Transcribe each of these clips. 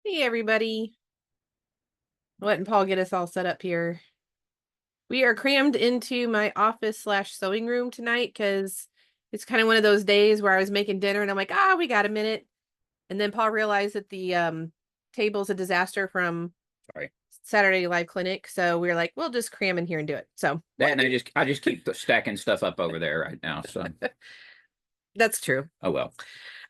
Hey everybody, letting Paul get us all set up here. We are crammed into my office slash sewing room tonight because it's kind of one of those days where I was making dinner and I'm like, we got a minute. And then Paul realized that the table's a disaster from Sorry. Saturday Live Clinic. So we were like, we'll just cram in here and do it. So That and I just keep stacking stuff up over there right now. So that's true. oh well.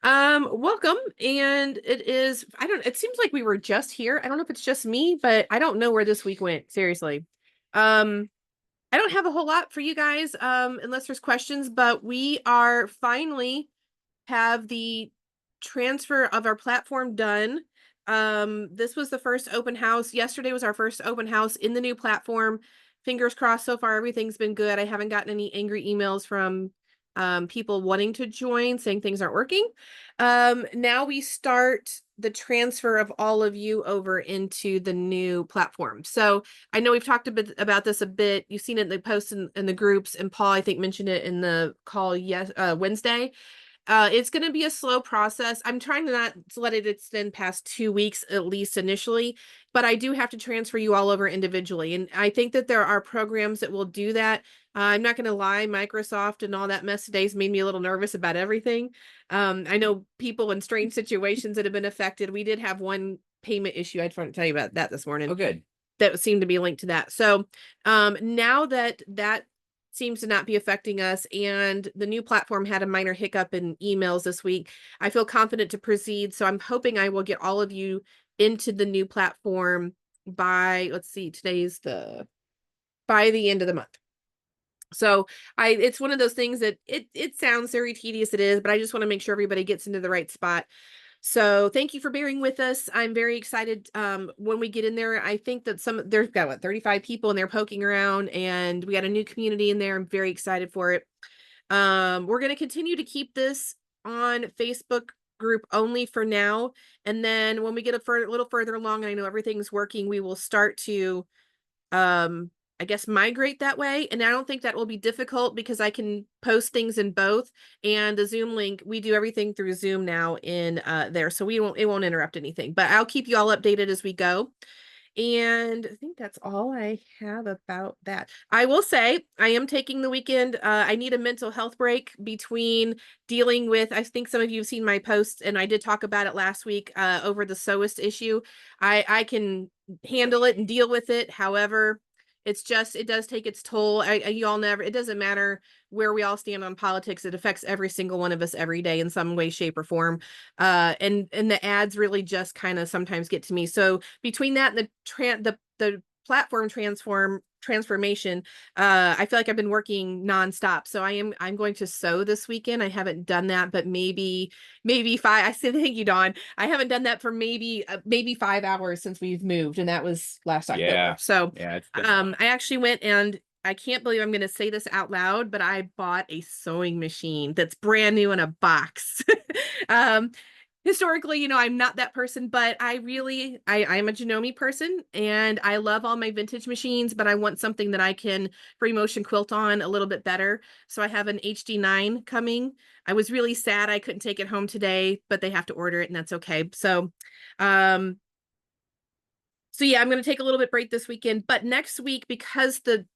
Welcome. And it seems like we were just here. I don't know if it's just me, but I don't know where this week went, seriously. Um, I don't have a whole lot for you guys, unless there's questions, but we are finally have the transfer of our platform done. This was the first open house. Yesterday was our first open house in the new platform. Fingers crossed so far, everything's been good. I haven't gotten any angry emails from people wanting to join saying things aren't working. Now we start the transfer of all of you over into the new platform. So I know we've talked a bit about this a bit. You've seen it in the posts in the groups, and Paul, I think, mentioned it in the call Wednesday. It's going to be a slow process. I'm trying to not to let it extend past 2 weeks, at least initially, but I do have to transfer you all over individually. And I think that there are programs that will do that. I'm not going to lie, Microsoft and all that mess today has made me a little nervous about everything. I know people in strange situations that have been affected. We did have one payment issue. I just want to tell you about that this morning Oh, good. that seemed to be linked to that. So now that seems to not be affecting us, and the new platform had a minor hiccup in emails this week, I feel confident to proceed. So I'm hoping I will get all of you into the new platform by, let's see, by the end of the month. So it's one of those things that it sounds very tedious, it is, but I just want to make sure everybody gets into the right spot. So thank you for bearing with us. I'm very excited when we get in there. I think that there's got 35 people in there poking around, and we got a new community in there. I'm very excited for it. We're going to continue to keep this on Facebook group only for now. And then when we get a little further along, and I know everything's working, we will start to um I guess migrate that way. And I don't think that will be difficult because I can post things in both. And the Zoom link, we do everything through Zoom now in there. So it won't interrupt anything. But I'll keep you all updated as we go. And I think that's all I have about that. I will say I am taking the weekend. I need a mental health break between dealing with, I think some of you have seen my posts, and I did talk about it last week over the Sewist issue. I can handle it and deal with it. However, it does take its toll. You all never, it doesn't matter where we all stand on politics. It affects every single one of us every day in some way, shape, or form. And the ads really just kind of sometimes get to me. So between that and the platform transformation, I feel like I've been working nonstop. So I'm going to sew this weekend. I haven't done that, but maybe five. I said thank you, Dawn. I haven't done that for maybe 5 hours since we've moved, and that was last October. Yeah. So Yeah, it's been a while. I actually went, and I can't believe I'm going to say this out loud, but I bought a sewing machine that's brand new in a box. um, Historically, I'm not that person, but I'm a Janome person, and I love all my vintage machines, but I want something that I can free motion quilt on a little bit better. So I have an HD9 coming. I was really sad I couldn't take it home today, but they have to order it, and that's okay. Um, so yeah, I'm going to take a little bit break this weekend, but next week, because the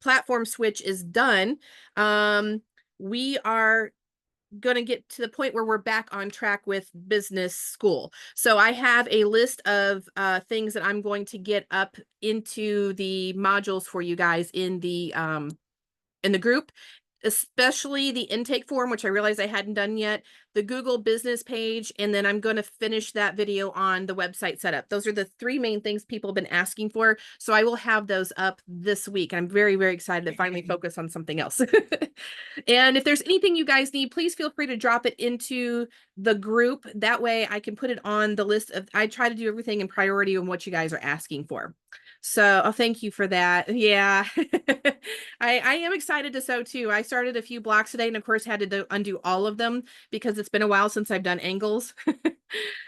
platform switch is done, we are going to get to the point where we're back on track with business school. So I have a list of things that I'm going to get up into the modules for you guys in the group, especially the intake form, which I realized I hadn't done yet, the Google business page, and then I'm going to finish that video on the website setup. Those are the three main things people have been asking for. So I will have those up this week. I'm very, very excited to finally focus on something else. And if there's anything you guys need, please feel free to drop it into the group. That way I can put it on the list of, I try to do everything in priority on what you guys are asking for. So, thank you for that. Yeah. I am excited to sew too. I started a few blocks today, and of course had to undo all of them because it's been a while since I've done angles.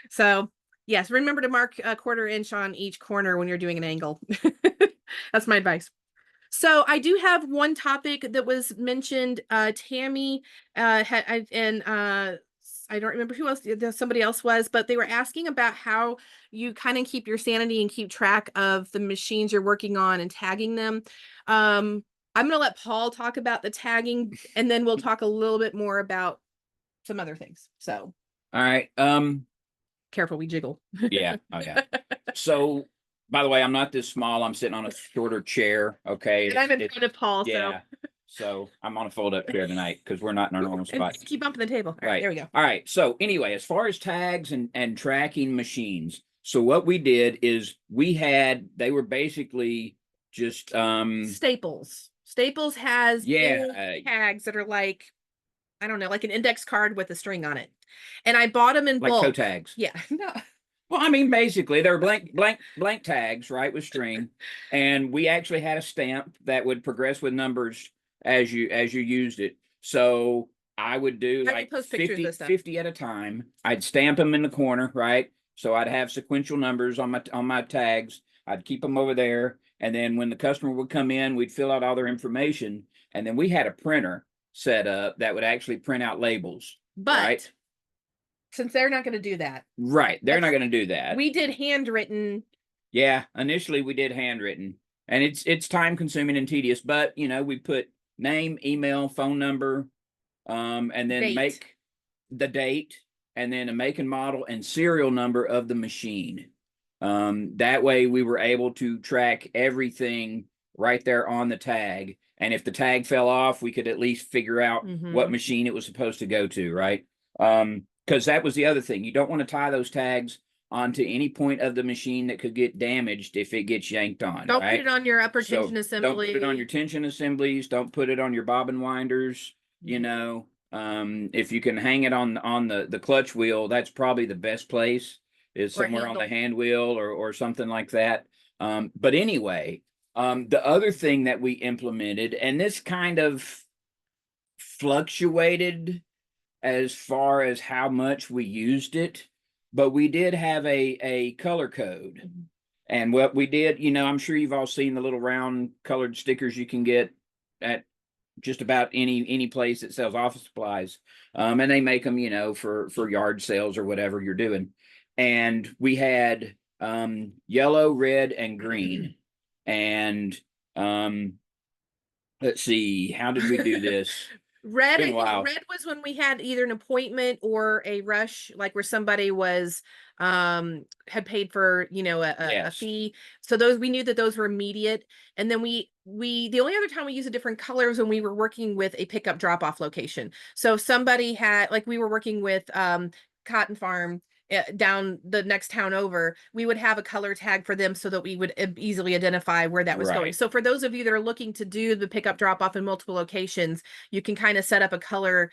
So yes, remember to mark a 1/4 inch on each corner when you're doing an angle. That's my advice. So I do have one topic that was mentioned. Tammy and I don't remember who else, somebody else was, but they were asking about how you kind of keep your sanity and keep track of the machines you're working on and tagging them. I'm going to let Paul talk about the tagging, and then we'll talk a little bit more about some other things. So All right. careful, we jiggle. Yeah. Oh yeah. So, by the way, I'm not this small. I'm sitting on a shorter chair. Okay. And I'm in front of Paul, Yeah. So I'm on a fold up chair tonight because we're not in our normal and spot. keep bumping the table. All right, there we go. All right. So anyway, as far as tags and tracking machines, so what we did is they were basically just Staples. Staples has yeah, big tags that are like, I don't know, like an index card with a string on it. And I bought them in like toe bulk. tags. Yeah. No. Well, I mean, basically they're blank tags, right, with string, and we actually had a stamp that would progress with numbers as you used it. So I would do I like post pictures of this stuff. 50 at a time. I'd stamp them in the corner, right? So I'd have sequential numbers on my tags. I'd keep them over there, and then when the customer would come in, we'd fill out all their information, and then we had a printer set up that would actually print out labels. But right? since they're not going to do that, Right. They're not going to do that. we did handwritten. Yeah, initially we did handwritten, and it's time consuming and tedious, but we put name, email, phone number, and then Date. make the date, and then a make and model and serial number of the machine. That way we were able to track everything right there on the tag. And if the tag fell off, we could at least figure out what machine it was supposed to go to, right? Because that was the other thing. You don't want to tie those tags onto any point of the machine that could get damaged if it gets yanked on. Don't right? put it on your upper tension assembly. Don't put it on your tension assemblies. Don't put it on your bobbin winders. If you can hang it on the clutch wheel, that's probably the best place, is somewhere on the hand wheel or something like that. But anyway, the other thing that we implemented, and this kind of fluctuated as far as how much we used it, but we did have a color code. And what we did, I'm sure you've all seen the little round colored stickers you can get at just about any place that sells office supplies. And they make them, for yard sales or whatever you're doing. And we had yellow, red, and green. And let's see, how did we do this? Red was when we had either an appointment or a rush, like where somebody was had paid for a fee. So those, we knew that those were immediate. And then we the only other time we used a different color was when we were working with a pickup drop off location. So somebody had, like, we were working with Cotton Farm down the next town over, we would have a color tag for them so that we would easily identify where that was going. So for those of you that are looking to do the pickup drop off in multiple locations, you can kind of set up a color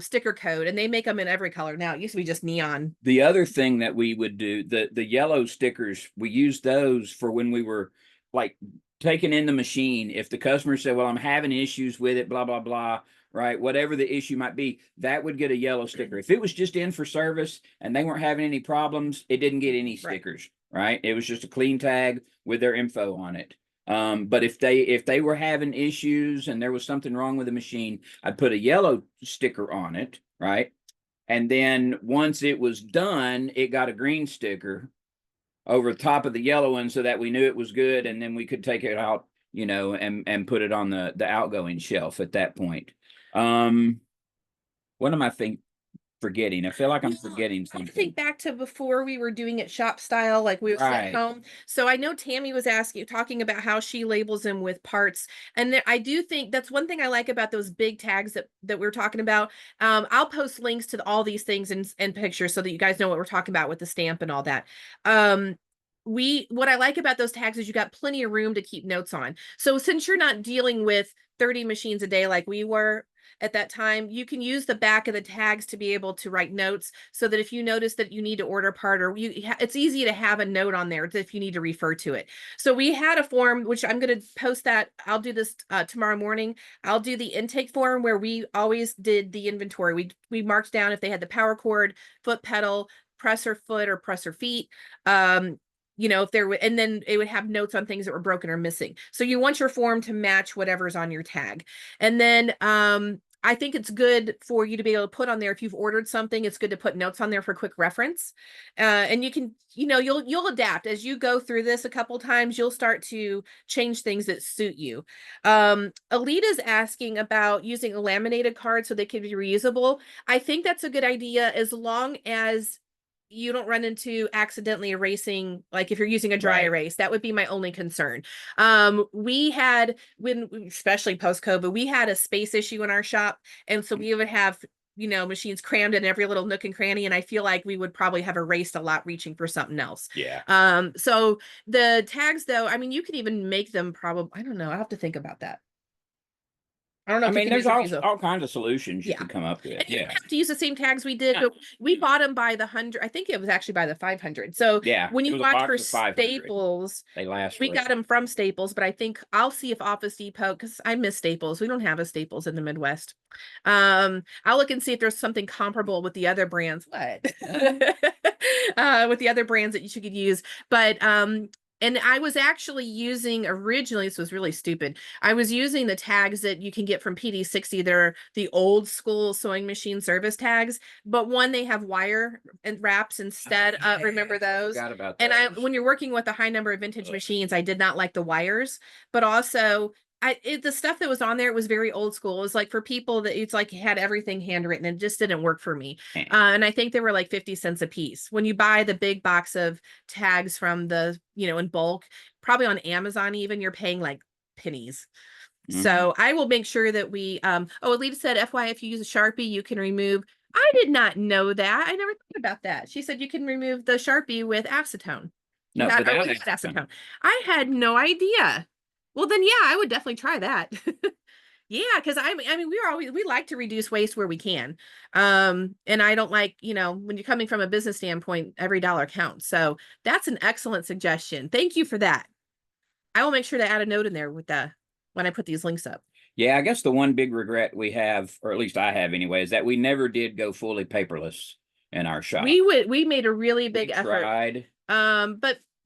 sticker code, and they make them in every color now. It used to be just neon. The other thing that we would do, the yellow stickers, we used those for when we were like taking in the machine. If the customer said, well, I'm having issues with it, blah, blah, blah, right? Whatever the issue might be, that would get a yellow sticker. If it was just in for service and they weren't having any problems, it didn't get any stickers, right? It was just a clean tag with their info on it. But if they were having issues and there was something wrong with the machine, I'd put a yellow sticker on it, right? And then once it was done, it got a green sticker over the top of the yellow one so that we knew it was good, and then we could take it out, and put it on the outgoing shelf at that point. What am I forgetting? I feel like I'm forgetting something. I think back to before we were doing it shop style, like we were at home. So I know Tammy was talking about how she labels them with parts. And I do think that's one thing I like about those big tags that we were talking about. I'll post links to all these things and pictures so that you guys know what we're talking about with the stamp and all that. What I like about those tags is you got plenty of room to keep notes on. So since you're not dealing with 30 machines a day like we were at that time, you can use the back of the tags to be able to write notes, so that if you notice that you need to order a part, or it's easy to have a note on there if you need to refer to it. So we had a form, which I'm going to post that. I'll do this tomorrow morning. I'll do the intake form where we always did the inventory. We marked down if they had the power cord, foot pedal, presser foot or presser feet, if there were, and then it would have notes on things that were broken or missing. So you want your form to match whatever's on your tag. And then I think it's good for you to be able to put on there if you've ordered something. It's good to put notes on there for quick reference. And you can, you'll adapt as you go through this a couple times. You'll start to change things that suit you. Alita's asking about using a laminated card so they can be reusable. I think that's a good idea as long as you don't run into accidentally erasing, like if you're using a dry Right. erase. That would be my only concern. We had, when especially post COVID, we had a space issue in our shop, and so we would have machines crammed in every little nook and cranny, and I feel like we would probably have erased a lot reaching for something else. Yeah. So the tags, though, I mean, you could even make them, probably, I don't know, I'll have to think about that. I don't know I if you mean, can there's use reusable. all kinds of solutions you Yeah. could come up with. And you don't Yeah. have to use the same tags we did, Yeah. but we bought them by the 100. I think it was actually by the 500. So Yeah. when it you was a watch box for of 500. Staples, They last we forever. got them from Staples, but I think I'll see if Office Depot, because I miss Staples. We don't have a Staples in the Midwest. I'll look and see if there's something comparable with the other brands. What? With the other brands that you could use. But and I was actually using originally, this was really stupid. I was using the tags that you can get from PD60. They're the old school sewing machine service tags, but one, they have wire and wraps instead. Remember those? Forgot about And those. when you're working with a high number of vintage machines, I did not like the wires, but also the stuff that was on there, it was very old school. It was like for people that it's like had everything handwritten, and it just didn't work for me. And I think they were like 50 cents a piece. When you buy the big box of tags from the, in bulk, probably on Amazon even, you're paying like pennies. So I will make sure that we, Alita said, FYI, if you use a Sharpie, you can remove. I did not know that. I never thought about that. She said you can remove the Sharpie with acetone. No, Or without with acetone. acetone. I had no idea. Well, then, yeah, I would definitely try that. Yeah, because I mean, we like to reduce waste where we can. And I don't like, when you're coming from a business standpoint, every dollar counts. So that's an excellent suggestion. Thank you for that. I will make sure to add a note in there with when I put these links up. Yeah, I guess the one big regret we have, or at least I have anyway, is that we never did go fully paperless in our shop. We made a really big We effort. tried.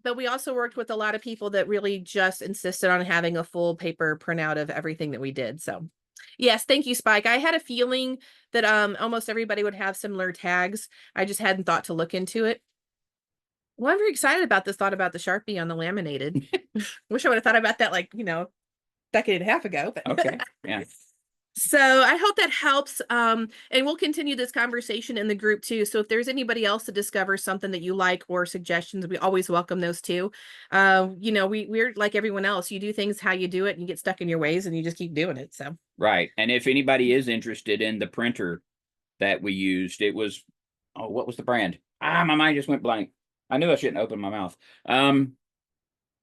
But we also worked with a lot of people that really just insisted on having a full paper printout of everything that we did. So yes, thank you, Spike. I had a feeling that almost everybody would have similar tags. I just hadn't thought to look into it. Well, I'm very excited about this thought about the Sharpie on the laminated. Wish I would have thought about that decade and a half ago. But Okay. Yeah. So I hope that helps. And we'll continue this conversation in the group too. So if there's anybody else that discovers something that you like or suggestions, we always welcome those too. We're like everyone else. You do things how you do it, and you get stuck in your ways, and you just keep doing it. So Right. And if anybody is interested in the printer that we used, it was, what was the brand? My mind just went blank. I knew I shouldn't open my mouth.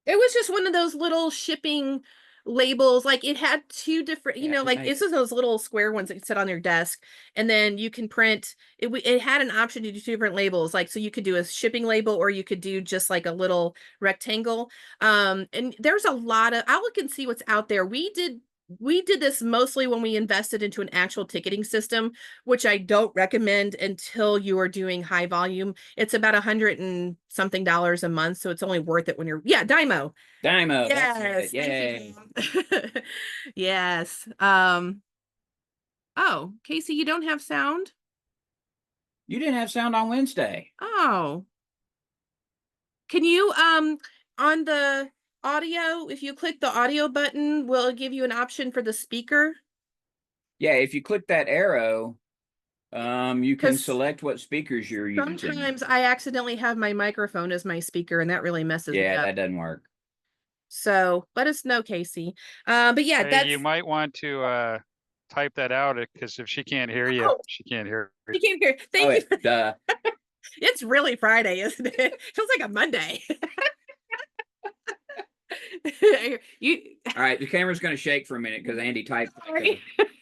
it was just one of those little shipping labels. Like it had two different, this is those little square ones that you sit on your desk, and then you can print it. It had an option to do two different labels, like so you could do a shipping label, or you could do just like a little rectangle. And there's a lot of, I'll look and see what's out there. We did this mostly when we invested into an actual ticketing system, which I don't recommend until you are doing high volume. It's about $100 and something a month, so it's only worth it when you're Dymo. Dymo. Yes, That's it. Yay. yes. Oh, Casey, you don't have sound? You didn't have sound on Wednesday. Oh. Can you on the audio, if you click the audio button, will it give you an option for the speaker? Yeah, if you click that arrow, you can 'Cause select what speakers you're using. sometimes I accidentally have my microphone as my speaker, and that really messes me Yeah, up. that doesn't work. So let us know, Casey. But yeah, Hey, that's you might want to type that out because if she can't hear you, Oh. she can't hear you you. can't hear. Oh, Thank you. duh. It's really Friday, isn't it? Feels like a Monday. You All right, the camera's going to shake for a minute because Andy typed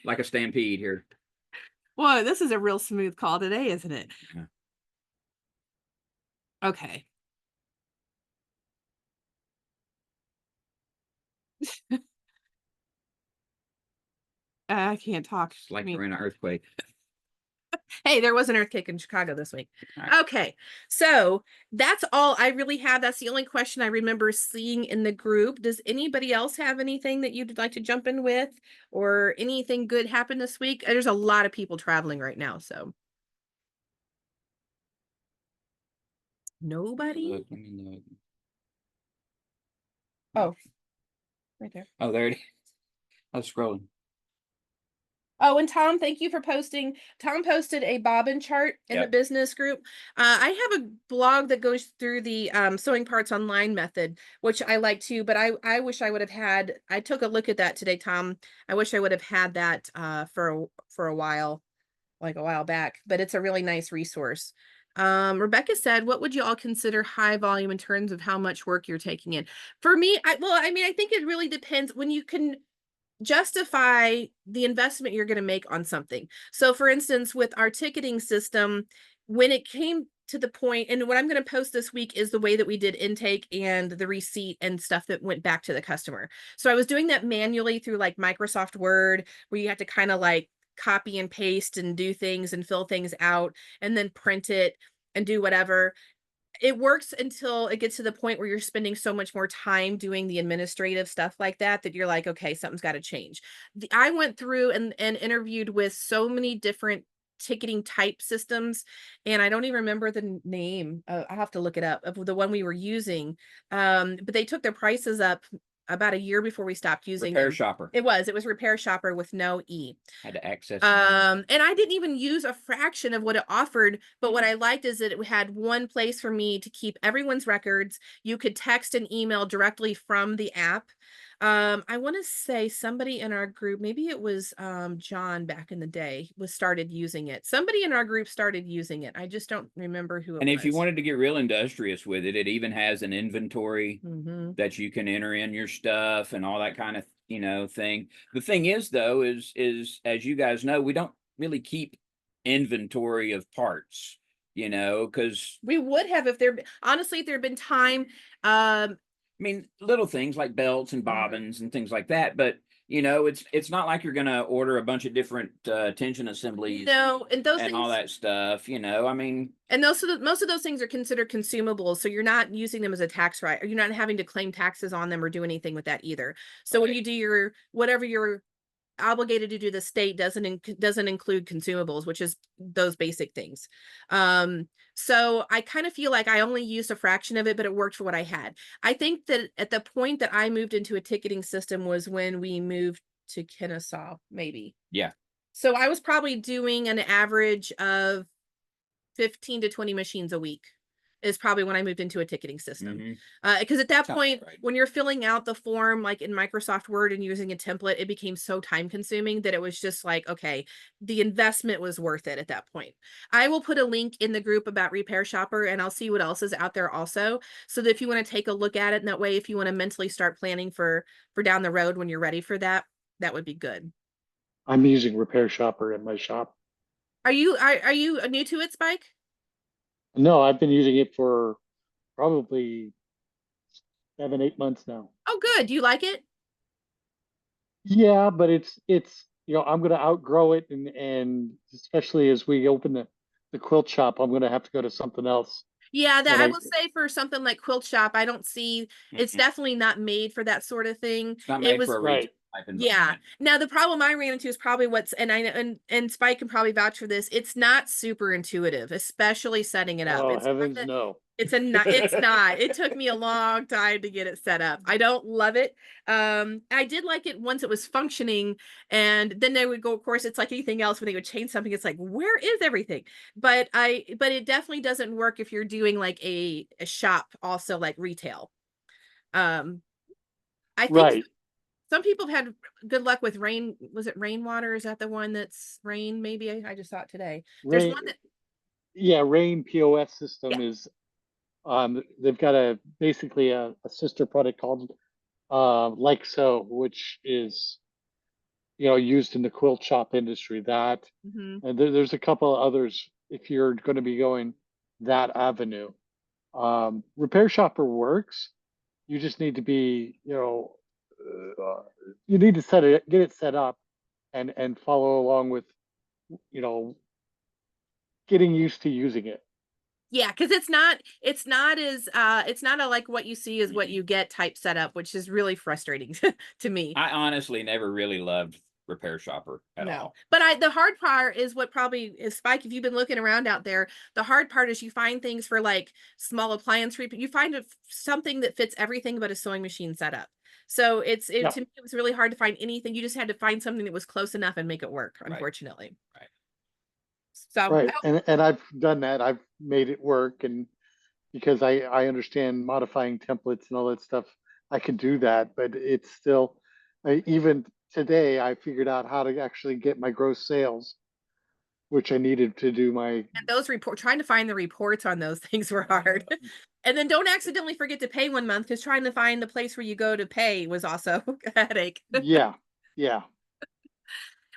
like a stampede here. Whoa, this is a real smooth call today, isn't it? Yeah. Okay. I can't talk. It's like I mean, we're in an earthquake. Hey, there was an earthquake in Chicago this week. Alright. Okay, so that's all I really have. That's the only question I remember seeing in the group. Does anybody else have anything that you'd like to jump in with, or anything good happen this week? There's a lot of people traveling right now, so. Nobody? Look, let me look. Oh, right there. Oh, there it is. I was scrolling. Oh, and Tom, thank you for posting. Tom posted a bobbin chart in the Yep. business group. I have a blog that goes through the sewing parts online method, which I like too, but I wish I would have had, I took a look at that today, Tom. I wish I would have had that for a while, like a while back, but it's a really nice resource. Rebecca said, what would you all consider high volume in terms of how much work you're taking in? For me, I mean, I think it really depends when you can justify the investment you're going to make on something. So for instance, with our ticketing system, when it came to the point, and what I'm going to post this week is the way that we did intake and the receipt and stuff that went back to the customer. So I was doing that manually through like Microsoft Word, where you have to kind of like copy and paste and do things and fill things out and then print it and do whatever. It works until it gets to the point where you're spending so much more time doing the administrative stuff like that, that you're like, okay, something's got to change. I went through and interviewed with so many different ticketing type systems, and I don't even remember the name. I'll have to look it up, of the one we were using. But they took their prices up about a year before we stopped using Repair them. Shopper. It was Repair Shopper with no E. Had to access. And I didn't even use a fraction of what it offered, but what I liked is that it had one place for me to keep everyone's records. You could text and email directly from the app. I want to say somebody in our group, maybe it was John back in the day, started using it. Somebody in our group started using it. I just don't remember who it was. And if you wanted to get real industrious with it, it even has an inventory Mhm. that you can enter in your stuff and all that kind of, thing. The thing is though, is as you guys know, we don't really keep inventory of parts, because We would have if honestly, if there had been time. I mean, little things like belts and bobbins and things like that, but it's not like you're gonna order a bunch of different tension assemblies No, and those and all things. that stuff, I mean, And most of those things are considered consumables, so you're not using them as a tax right, or you're not having to claim taxes on them or do anything with that either. So when Right. you do your whatever you're obligated to do, the state doesn't include consumables, which is those basic things. So I kind of feel like I only used a fraction of it, but it worked for what I had. I think that at the point that I moved into a ticketing system was when we moved to Kennesaw, maybe. Yeah. So I was probably doing an average of 15 to 20 machines a week is probably when I moved into a ticketing system. Mhm. Because at that Sounds point, right. when you're filling out the form, like in Microsoft Word and using a template, it became so time consuming that it was just like, okay, the investment was worth it at that point. I will put a link in the group about Repair Shopper, and I'll see what else is out there also. So that if you want to take a look at it, and that way, if you want to mentally start planning for down the road when you're ready for that, that would be good. I'm using Repair Shopper in my shop. Are you new to it, Spike? No, I've been using it for probably 7, 8 months now. Oh, good. Do you like it? Yeah, but it's I'm gonna outgrow it, and especially as we open the quilt shop, I'm gonna have to go to something else. Yeah, that When I I will say for something like Quilt Shop, I don't see it's Mhm. definitely not made for that sort of thing. It's not It made was for a Right. retail type yeah. environment. Now the problem I ran into is probably and Spike can probably vouch for this. It's not super intuitive, especially setting it up. Oh, heavens no. It's not. It took me a long time to get it set up. I don't love it. I did like it once it was functioning, and then they would go, of course, it's like anything else when they would change something, it's like, where is everything? But it definitely doesn't work if you're doing like a shop also like retail. Um, I think Right. some people have had good luck with rain. Was it Rainwater? Is that the one that's Rain? Maybe I just saw it today. There's Rain, one that, yeah, Rain POS yeah. system is they've got basically a sister product called Like So, which is used in the quilt shop industry. That Mhm. and there's a couple of others if you're going to be going that avenue. Repair Shopper works. You just need to be, you need to get it set up and follow along with, you know, getting used to using it. Yeah, because it's not as it's not a like what you see is what you get type setup, which is really frustrating to me. I honestly never really loved Repair Shopper at No, all. but the hard part is what probably is Spike. If you've been looking around out there, the hard part is you find things for like small appliance repair. You find something that fits everything but a sewing machine setup. So Yeah. to me, it was really hard to find anything. You just had to find something that was close enough and make it work, Right. unfortunately. Right. So Right. And I've done that. I've made it work, and because I understand modifying templates and all that stuff, I can do that, but it's still, even today, I figured out how to actually get my gross sales, which I needed to do my, and those trying to find the reports on those things were hard. And then don't accidentally forget to pay one month, because trying to find the place where you go to pay was also a headache. yeah, yeah.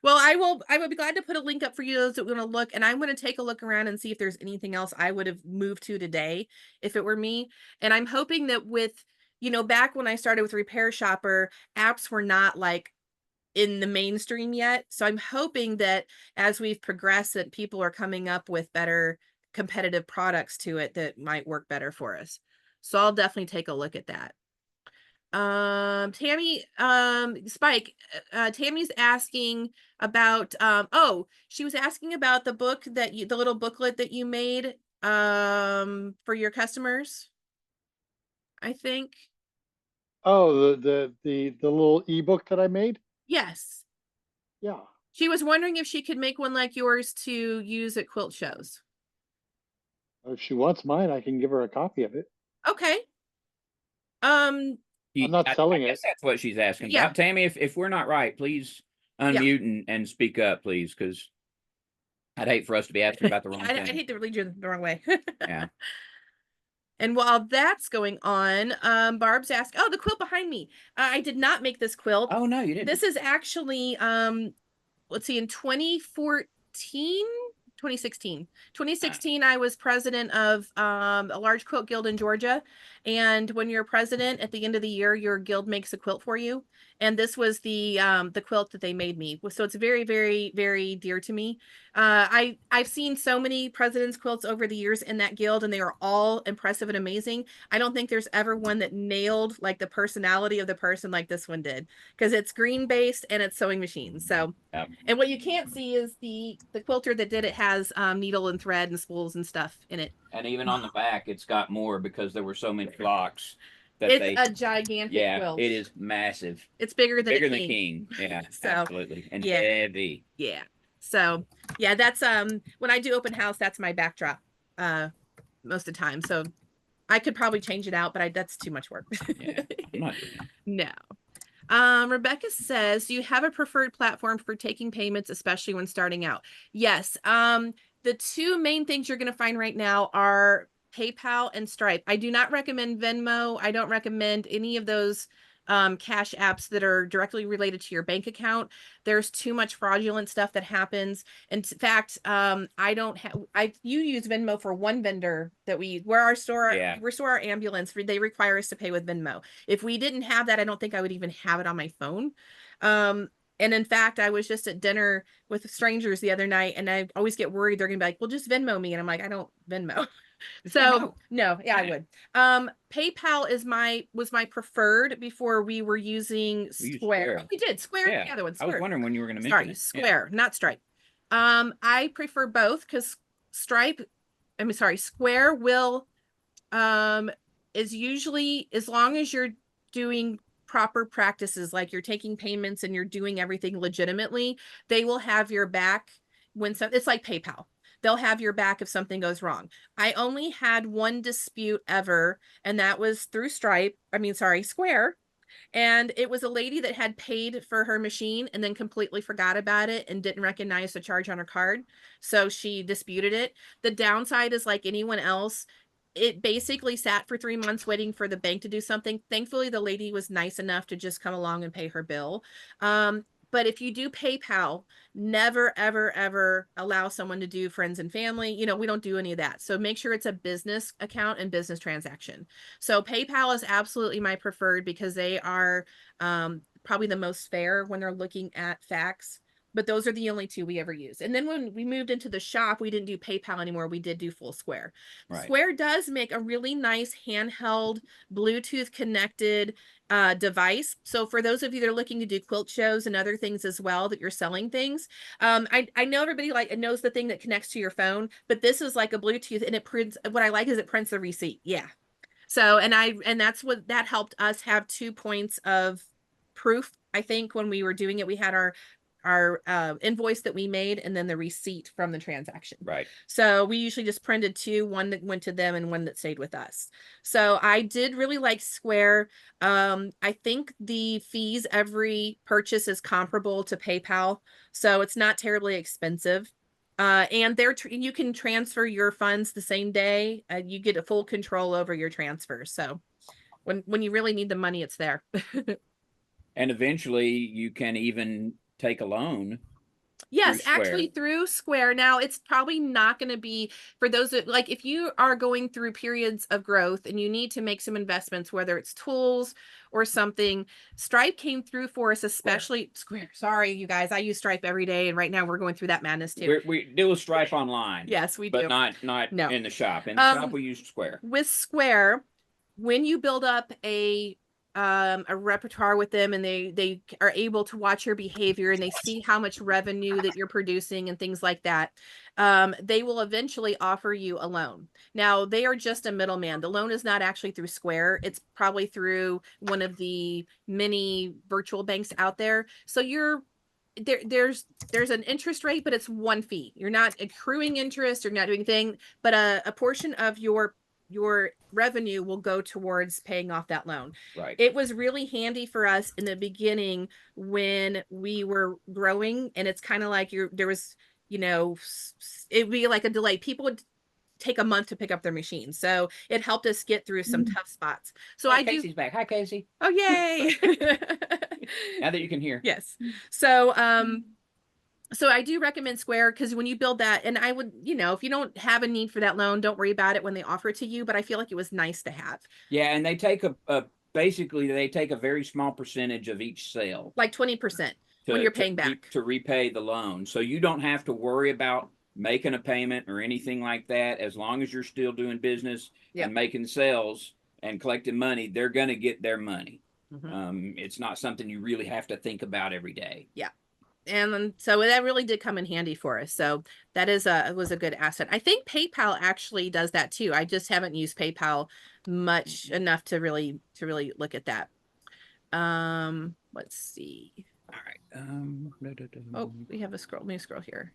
Well, I would be glad to put a link up for you those that want to look, and I'm going to take a look around and see if there's anything else I would have moved to today if it were me. And I'm hoping that with, back when I started with Repair Shopper, apps were not like in the mainstream yet. So I'm hoping that as we've progressed, that people are coming up with better competitive products to it that might work better for us. So I'll definitely take a look at that. Tammy, Spike, Tammy's asking about, she was asking about the book the little booklet that you made, for your customers, I think. Oh, the little ebook that I made. Yes. Yeah. She was wondering if she could make one like yours to use at quilt shows. If she wants mine, I can give her a copy of it. Okay. Um, I'm not selling I guess it. that's what she's asking Yeah. about. Tammy, if we're not right, please unmute and speak up, please, because I'd hate for us to be asking about the wrong I'd thing. hate to lead you the wrong way. Yeah. And while that's going on, Barb's asked, oh, the quilt behind me. I did not make this quilt. Oh no, you didn't. This is actually, let's see, in 2016, I was president of a large quilt guild in Georgia. And when you're president, at the end of the year, your guild makes a quilt for you. And this was the quilt that they made me. So it's very, very, very dear to me. I've seen so many president's quilts over the years in that guild, and they are all impressive and amazing. I don't think there's ever one that nailed like the personality of the person like this one did, because it's green based and it's sewing machines. So, and what you can't see is the quilter that did it has needle and thread and spools and stuff in it. And even on the back, it's got more because there were so many blocks that It's a gigantic quilt. it is massive. It's bigger than Bigger a than king. Yeah, So, absolutely. And yeah. heavy. Yeah. So yeah, that's when I do open house, that's my backdrop most of the time. So I could probably change it out, but that's too much work. Yeah, I'm not doing that. No. Rebecca says, do you have a preferred platform for taking payments, especially when starting out? Yes. The two main things you're going to find right now are PayPal and Stripe. I do not recommend Venmo. I don't recommend any of those cash apps that are directly related to your bank account. There's too much fraudulent stuff that happens. In fact, you use Venmo for one vendor that we store our ambulance. They require us to pay with Venmo. If we didn't have that, I don't think I would even have it on my phone. And in fact, I was just at dinner with strangers the other night, and I always get worried they're gonna be like, well, just Venmo me. And I'm like, I don't Venmo. So no, yeah, I would. PayPal was my preferred before we were using Square. Oh, we did Square. Yeah, the other one. Square. I was wondering when you were going to mention it. Square, not Stripe. I prefer both because Square will is usually, as long as you're doing proper practices, like you're taking payments and you're doing everything legitimately, they will have your back it's like PayPal. They'll have your back if something goes wrong. I only had one dispute ever, and that was through Square. And it was a lady that had paid for her machine and then completely forgot about it and didn't recognize the charge on her card. So she disputed it. The downside is, like anyone else, it basically sat for 3 months waiting for the bank to do something. Thankfully, the lady was nice enough to just come along and pay her bill. But if you do PayPal, never, ever, ever allow someone to do friends and family. We don't do any of that. So make sure it's a business account and business transaction. So PayPal is absolutely my preferred because they are probably the most fair when they're looking at facts. but those are the only two we ever use. And then when we moved into the shop, we didn't do PayPal anymore. We did do Full Square. Right. Square does make a really nice handheld Bluetooth connected device. So for those of you that are looking to do quilt shows and other things as well, that you're selling things, I know everybody knows the thing that connects to your phone, but this is like a Bluetooth, and it prints. What I like is it prints the receipt. Yeah. So, and that's what that helped us have 2 points of proof. I think when we were doing it, we had our invoice that we made, and then the receipt from the transaction. Right. So we usually just printed 2, one that went to them and one that stayed with us. So I did really like Square. I think the fees every purchase is comparable to PayPal, so it's not terribly expensive. And you can transfer your funds the same day. You get a full control over your transfers. So when you really need the money, it's there. And eventually you can even take a loan. Yes, Square. actually through Square. Now it's probably not going to be for those that like, if you are going through periods of growth and you need to make some investments, whether it's tools or something, Stripe came through for us, especially Square. Sorry, you guys, I use Stripe every day, and right now we're going through that madness too. We deal with Stripe online. Yes, we but do. not No. in the shop. In the shop we use Square. With Square, when you build up a repertoire with them, and they are able to watch your behavior, and they see how much revenue that you're producing and things like that, they will eventually offer you a loan. Now they are just a middleman. The loan is not actually through Square. It's probably through one of the many virtual banks out there. So there's an interest rate, but it's one fee. You're not accruing interest, you're not doing anything, but a portion of your revenue will go towards paying off that loan. Right. It was really handy for us in the beginning when we were growing, and it's kind of like there was, it'd be like a delay. People would take a month to pick up their machine. So it helped us get through some tough spots. So Casey's back. Hi, Casey. Oh, yay. Now that you can hear. Yes. So, so I do recommend Square, because when you build that, and I would, if you don't have a need for that loan, don't worry about it when they offer it to you, but I feel like it was nice to have. Yeah, and they take basically they take a very small percentage of each sale. Like 20% when you're paying back. To repay the loan. So you don't have to worry about making a payment or anything like that. As long as you're still doing business and making sales and collecting money, they're going to get their money. Mm-hmm. It's not something you really have to think about every day. Yeah. And so that really did come in handy for us. So that was a good asset. I think PayPal actually does that too. I just haven't used PayPal much enough to really look at that. Let's see. All right. Oh, we have a scroll. Let me scroll here.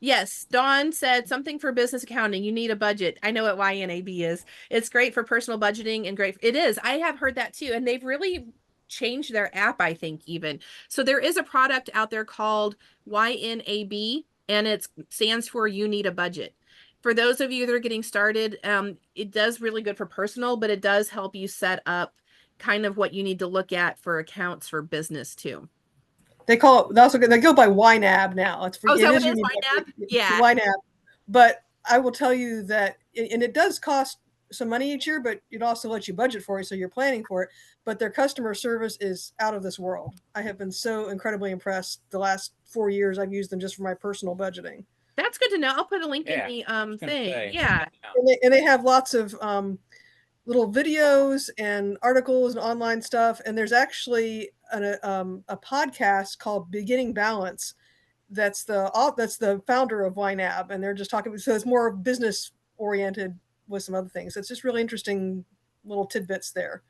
Yes, Dawn said something for business accounting. You need a budget. I know what YNAB is. It's great for personal budgeting and great. It is. I have heard that too. And they've really changed their app, I think, even. So there is a product out there called YNAB, and it stands for You Need a Budget. For those of you that are getting started, it does really good for personal, but it does help you set up kind of what you need to look at for accounts for business too. They call it, they go by YNAB now. It's for, oh, so it is YNAB? Yeah. YNAB. But I will tell you that, and it does cost some money each year, but it also lets you budget for it, so you're planning for it. But their customer service is out of this world. I have been so incredibly impressed the last 4 years I've used them just for my personal budgeting. That's good to know. I'll put a link in the thing. Yeah. And they have lots of little videos and articles and online stuff. And there's actually a podcast called Beginning Balance. That's the founder of YNAB, and they're just talking. So it's more business oriented with some other things. So it's just really interesting little tidbits there.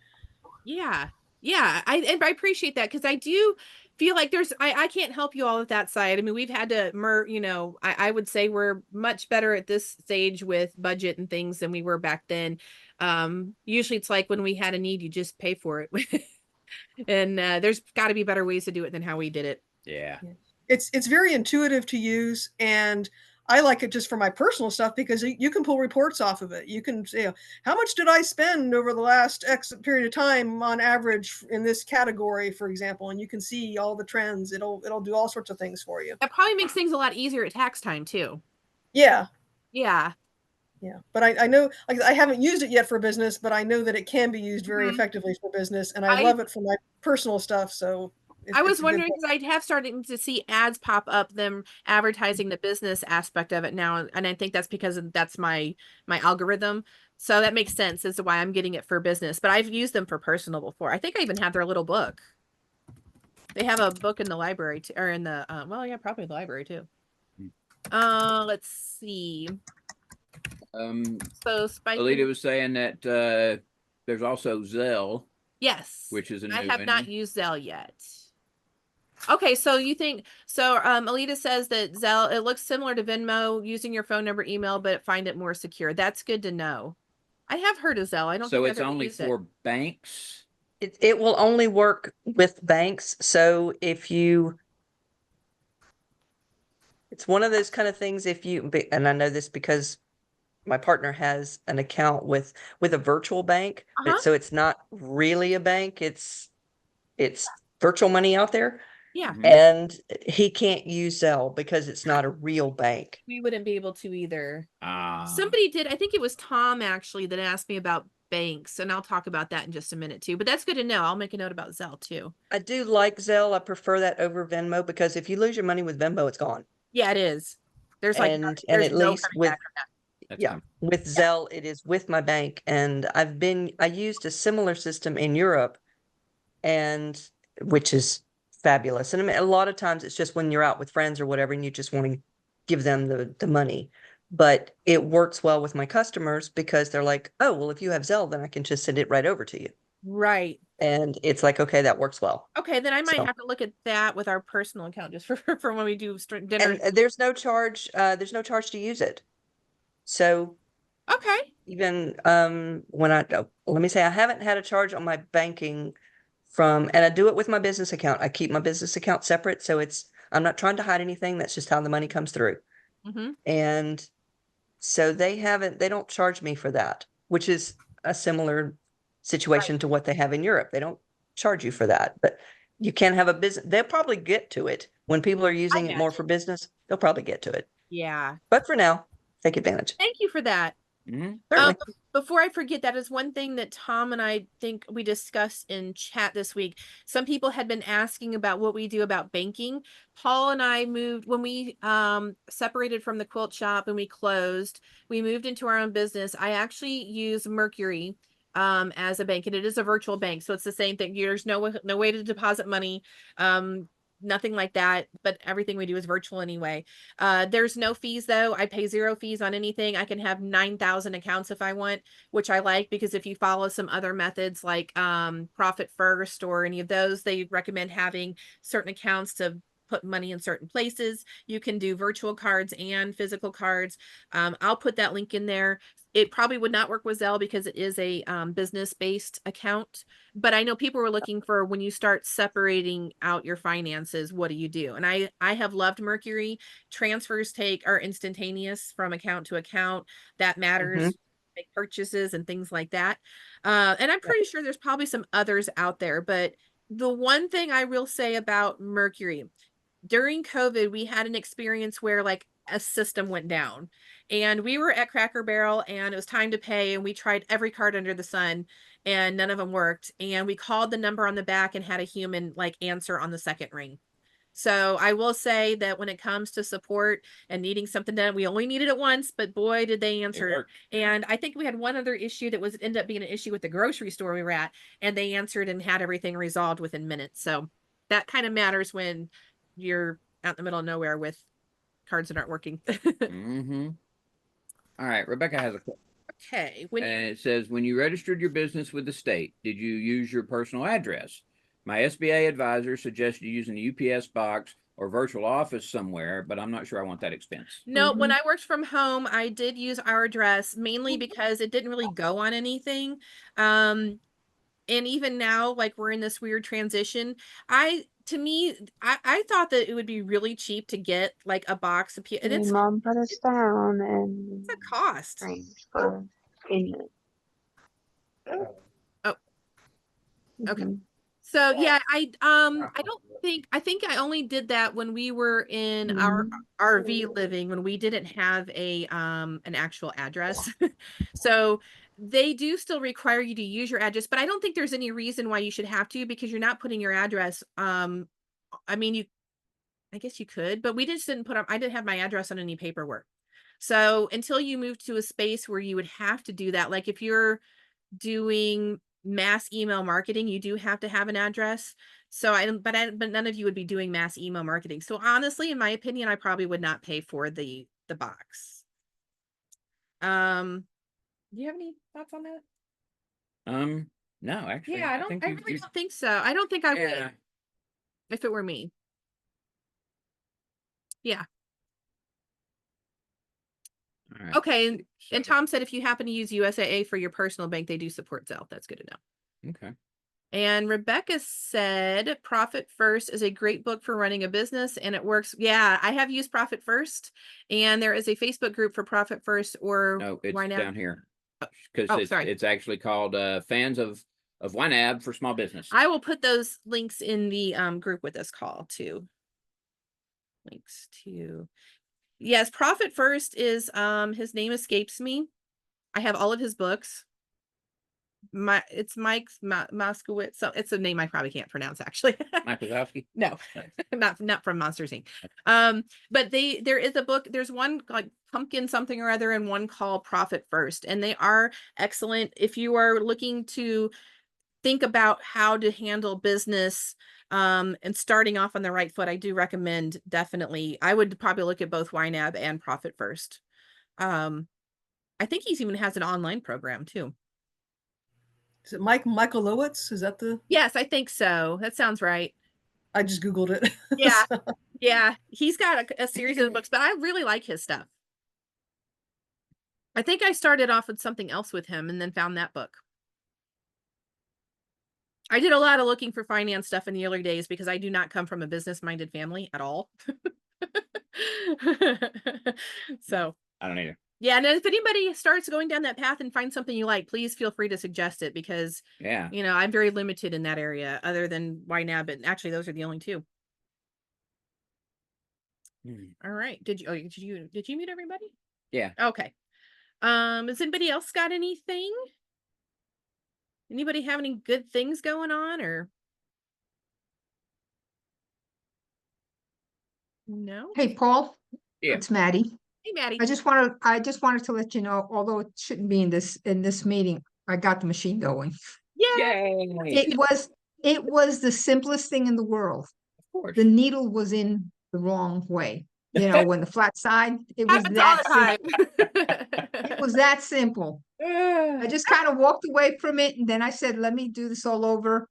Yeah. I appreciate that, because I do feel like I can't help you all with that side. I mean, we've had to I would say we're much better at this stage with budget and things than we were back then. Usually it's like when we had a need, you just pay for it. And there's got to be better ways to do it than how we did it. Yeah. It's very intuitive to use, and I like it just for my personal stuff, because you can pull reports off of it. You can say, how much did I spend over the last X period of time on average in this category, for example, and you can see all the trends. It'll do all sorts of things for you. That probably makes things a lot easier at tax time too. Yeah. Yeah. Yeah. But I know, like, I haven't used it yet for business, but I know that it can be used very effectively for business, and I love it for my personal stuff. So I was it's a good wondering point. because I have started to see ads pop up, them advertising the business aspect of it now, and I think that's because that's my algorithm. So that makes sense as to why I'm getting it for business. But I've used them for personal before. I think I even have their little book. They have a book in the library too, or in the well, yeah, probably the library too. Let's see. So Spike, Alita was saying that there's also Zelle, yes, which is a I new have one. not used Zelle yet. Okay, so you think so? Alita says that Zelle, it looks similar to Venmo, using your phone number, email, but find it more secure. That's good to know. I have heard of Zelle. I don't So think it's I've ever only used it. for banks. It will only work with banks. So if you, it's one of those kind of things, if you, and I know this because my partner has an account with a virtual bank, Uh-huh. so it's not really a bank. It's virtual money out there, Yeah, Mhm. and he can't use Zelle because it's not a real bank. we wouldn't be able to either. Ah, Somebody did, I think it was Tom actually that asked me about banks, and I'll talk about that in just a minute too. But that's good to know. I'll make a note about Zelle too. I do like Zelle. I prefer that over Venmo because if you lose your money with Venmo, it's gone. Yeah, it is. There's like And there's at no least coming with back from that. that's yeah, fine. with Zelle, it is with my bank, and I used a similar system in Europe, and which is fabulous. And I mean, a lot of times it's just when you're out with friends or whatever, and you just want to give them the money. But it works well with my customers because they're like, oh, well, if you have Zelle, then I can just send it right over to you. Right. And it's like, okay, that works well. Okay, then I might So- have to look at that with our personal account just for when we do dinner. And there's no charge to use it. So Okay. even when let me say I haven't had a charge on my banking from, and I do it with my business account. I keep my business account separate, so I'm not trying to hide anything. That's just how the money comes through. Mm-hmm. And so they don't charge me for that, which is a similar situation to what they have in Europe. They don't charge you for that, but you can have a business. They'll probably get to it when people are using it more for business. They'll probably get to it. Yeah. But for now, take advantage. Thank you for that. Mhm. Certainly. Before I forget, that is one thing that Tom and I think we discussed in chat this week. Some people had been asking about what we do about banking. Paul and I moved when we separated from the quilt shop and we closed. We moved into our own business. I actually use Mercury as a bank, and it is a virtual bank, so it's the same thing. There's no way to deposit money. Nothing like that, but everything we do is virtual anyway. There's no fees though. I pay 0 fees on anything. I can have 9,000 accounts if I want, which I like because if you follow some other methods like Profit First or any of those, they recommend having certain accounts to put money in certain places. You can do virtual cards and physical cards. I'll put that link in there. It probably would not work with Zelle because it is a business-based account. But I know people were looking for when you start separating out your finances, what do you do? And I have loved Mercury. Transfers are instantaneous from account to account. That matters. Make purchases and things like that. And I'm pretty sure there's probably some others out there. But the one thing I will say about Mercury, during COVID, we had an experience where like a system went down and we were at Cracker Barrel and it was time to pay and we tried every card under the sun and none of them worked. And we called the number on the back and had a human like answer on the second ring. So I will say that when it comes to support and needing something done, we only needed it once, but boy, did they answer it. worked. And I think we had one other issue that ended up being an issue with the grocery store we were at, and they answered and had everything resolved within minutes. So that kind of matters when you're out in the middle of nowhere with cards that aren't working. Mm-hmm. All right, Rebecca has a question. Okay. And it says, when you registered your business with the state, did you use your personal address? My SBA advisor suggested using a UPS box or virtual office somewhere, but I'm not sure I want that expense. No, when I worked from home, I did use our address mainly because it didn't really go on anything. And even now, like we're in this weird transition, I thought that it would be really cheap to get like a box of and Hey, it's Mom, put us down and a cost. arrange for payment. Oh, okay. Mhm. So yeah, I think I only did that when we were in our RV living, when we didn't have a an actual address. So they do still require you to use your address, but I don't think there's any reason why you should have to, because you're not putting your address I mean, I guess you could, but we just didn't I didn't have my address on any paperwork. So until you move to a space where you would have to do that, like if you're doing mass email marketing, you do have to have an address. So but none of you would be doing mass email marketing. So honestly, in my opinion, I probably would not pay for the box. Do you have any thoughts on that? No, actually, Yeah, I think really don't think so. I don't think I yeah. would if it were me. Yeah. All right. Okay. And Tom said if you happen to use USAA for your personal bank, they do support Zelle. That's good to know. Okay. And Rebecca said Profit First is a great book for running a business and it works. Yeah, I have used Profit First, and there is a Facebook group for Profit First or No, it's YNAB. down here because Oh, sorry. it's actually called Fans of YNAB for Small Business. I will put those links in the group with this call too. Links to, yes, Profit First is his name escapes me. I have all of his books. It's Mike Moskowitz. So it's a name I probably can't pronounce actually. Mike Wazowski? No, not from Monsters Inc. But there is a book, there's one like Pumpkin something or other and one called Profit First, and they are excellent if you are looking to think about how to handle business and starting off on the right foot. I do recommend, definitely. I would probably look at both YNAB and Profit First. I think he's even has an online program too. Is it Michael Lowitz? Is that the? Yes, I think so. That sounds right. I just Googled it. Yeah. So, Yeah. He's got a series of books, but I really like his stuff. I think I started off with something else with him and then found that book. I did a lot of looking for finance stuff in the early days because I do not come from a business-minded family at all. So I don't either. yeah, and if anybody starts going down that path and finds something you like, please feel free to suggest it because Yeah. you know I'm very limited in that area other than YNAB, but actually those are the only two. All right. Did you mute everybody? Yeah. Okay. Has anybody else got anything? Anybody have any good things going on or no? Hey, Paul. Yeah. It's Maddie. Hey, Maddie. I just wanted to let you know, although it shouldn't be in this meeting, I got the machine going. Yay! Yay. It was the simplest thing in the world. Of course. The needle was in the wrong way. You know, when the flat side, it was Happens all that the simple. time. It was that simple. I just kind of walked away from it, and then I said, let me do this all over.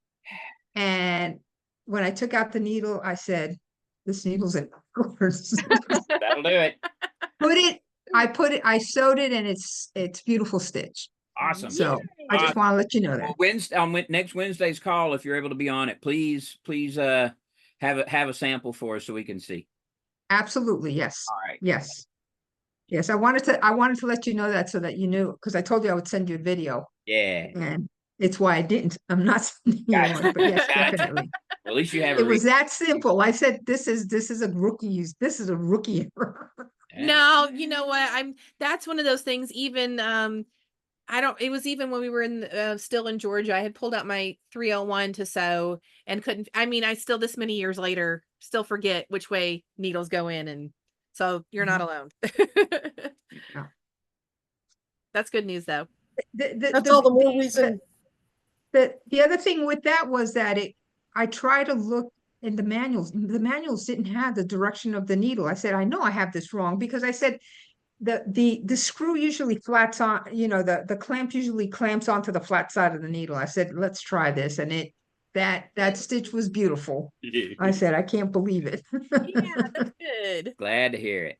And when I took out the needle, I said, this needle's in course. That'll do it. I sewed it, and it's beautiful stitch. Awesome. So I just want to let you know that. Well, next Wednesday's call, if you're able to be on it, please have a sample for us so we can see. Absolutely, yes. All right. Yes. Yes, I wanted to let you know that so that you knew, because I told you I would send you a video, Yeah. and it's why I didn't. I'm not sending you Gotcha. one, but yes, Gotcha. definitely. Well, at least you have It was that simple. I said, this is a rookie error. No, you know what? That's one of those things, even it was even when we were still in Georgia, I had pulled out my 301 to sew and couldn't, I still this many years later still forget which way needles go in, and so you're not alone. No. That's good news though. that's all the more reason. The other thing with that was that I tried to look in the manuals. The manuals didn't have the direction of the needle. I said, I know I have this wrong, because I said the screw usually flats on, the clamp usually clamps onto the flat side of the needle. I said, let's try this. And that stitch was beautiful. I said, I can't believe it. Yeah, that's good. Glad to hear it.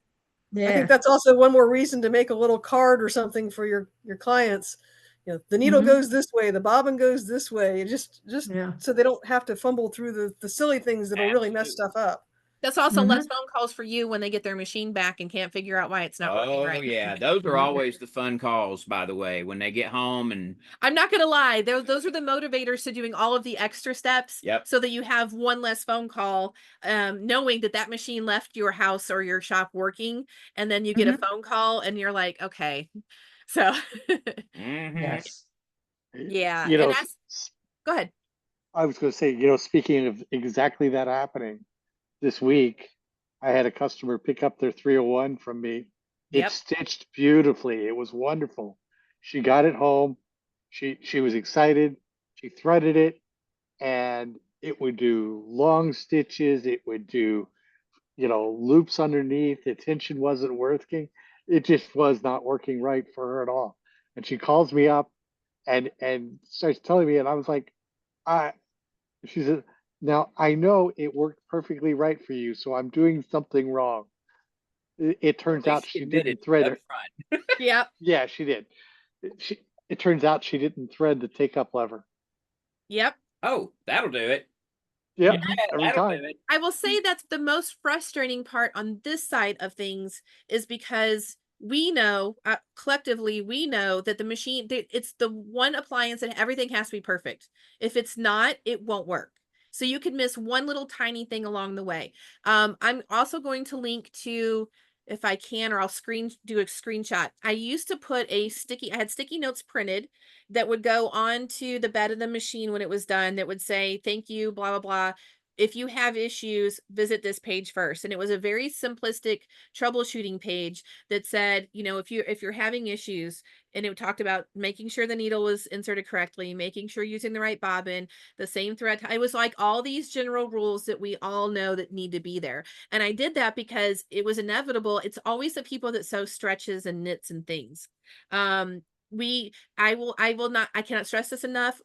I Yeah. think that's also one more reason to make a little card or something for your clients. The needle Mhm. goes this way, the bobbin goes this way, just Yeah. so they don't have to fumble through the silly things that'll really mess stuff up. That's also less phone calls for you when they get their machine back and can't figure out why it's not working Oh right. yeah, those are always the fun calls, by the way, when they get home and I'm not gonna lie, those are the motivators to doing all of the extra steps. Yep. So that you have one less phone call, knowing that machine left your house or your shop working, and then you get a phone call and you're like, okay. So Mhm. Yes. yeah. You know, And go ahead. I was going to say, speaking of exactly that happening, this week, I had a customer pick up their 301 from me. Yep. It stitched beautifully. It was wonderful. She got it home. She was excited. She threaded it, and it would do long stitches. It would do, loops underneath. The tension wasn't working. It just was not working right for her at all. And she calls me up and starts telling me, and I was like, I she said, now I know it worked perfectly right for you, so I'm doing something wrong. It At turns out least she admit didn't it thread up her. front. Yep. Yeah, she did. It turns out she didn't thread the take up lever. Yep. Oh, that'll do it. Yep, Yeah, every that'll time. do it. I will say that's the most frustrating part on this side of things is because we know, collectively, we know that the machine, it's the one appliance and everything has to be perfect. If it's not, it won't work. So you could miss one little tiny thing along the way. I'm also going to link to, if I can, or I'll do a screenshot. I used to put I had sticky notes printed that would go onto the bed of the machine when it was done that would say, thank you, blah, blah, blah. If you have issues, visit this page first. And it was a very simplistic troubleshooting page that said, if you're having issues, and it talked about making sure the needle was inserted correctly, making sure using the right bobbin, the same thread. It was like all these general rules that we all know that need to be there. And I did that because it was inevitable. It's always the people that sew stretches and knits and things. I cannot stress this enough.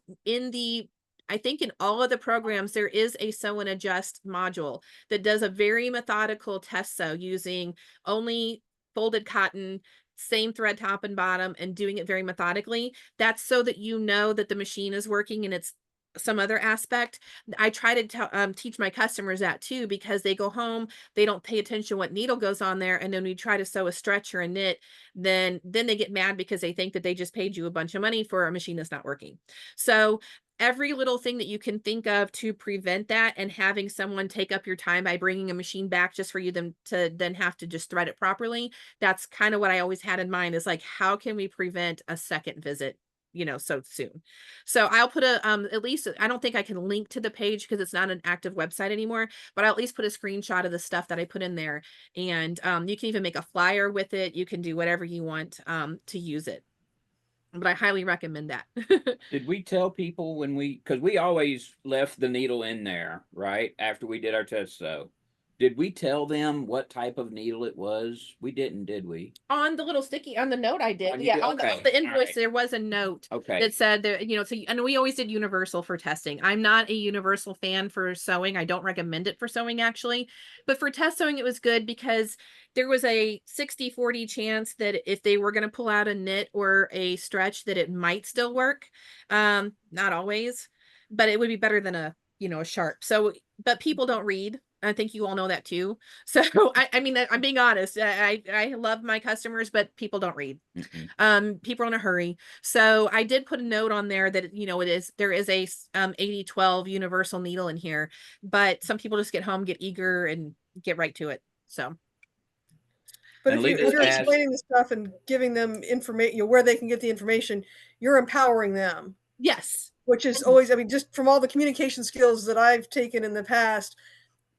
I think in all of the programs, there is a sew and adjust module that does a very methodical test sew using only folded cotton, same thread top and bottom, and doing it very methodically. That's so that you know that the machine is working and it's some other aspect. I try to teach my customers that too, because they go home, they don't pay attention what needle goes on there, and then we try to sew a stretch or a knit, then they get mad because they think that they just paid you a bunch of money for a machine that's not working. So every little thing that you can think of to prevent that, and having someone take up your time by bringing a machine back just for you to then have to just thread it properly. That's kind of what I always had in mind, is like, how can we prevent a second visit, so soon? So I'll put at least, I don't think I can link to the page because it's not an active website anymore, but I'll at least put a screenshot of the stuff that I put in there. And you can even make a flyer with it. You can do whatever you want to use it. But I highly recommend that. Did we tell people because we always left the needle in there, right? After we did our test sew. Did we tell them what type of needle it was? We didn't, did we? On the little sticky, on the note I did. Oh, you Yeah, did? on Okay, the invoice, alright. there was a note Okay. that said that, so, and we always did universal for testing. I'm not a universal fan for sewing. I don't recommend it for sewing, actually. But for test sewing, it was good because there was a 60-40 chance that if they were going to pull out a knit or a stretch, that it might still work. Not always, but it would be better than a sharp. So, but people don't read. I think you all know that too. So I mean, I'm being honest. I love my customers, but people don't read. People are in a hurry. So I did put a note on there that, there is a 80-12 universal needle in here, but some people just get home, get eager, and get right to it. So. But And if leave you're this as- explaining the stuff and giving them information, where they can get the information, you're empowering them. Yes. Which is always, I mean, just from all the communication skills that I've taken in the past,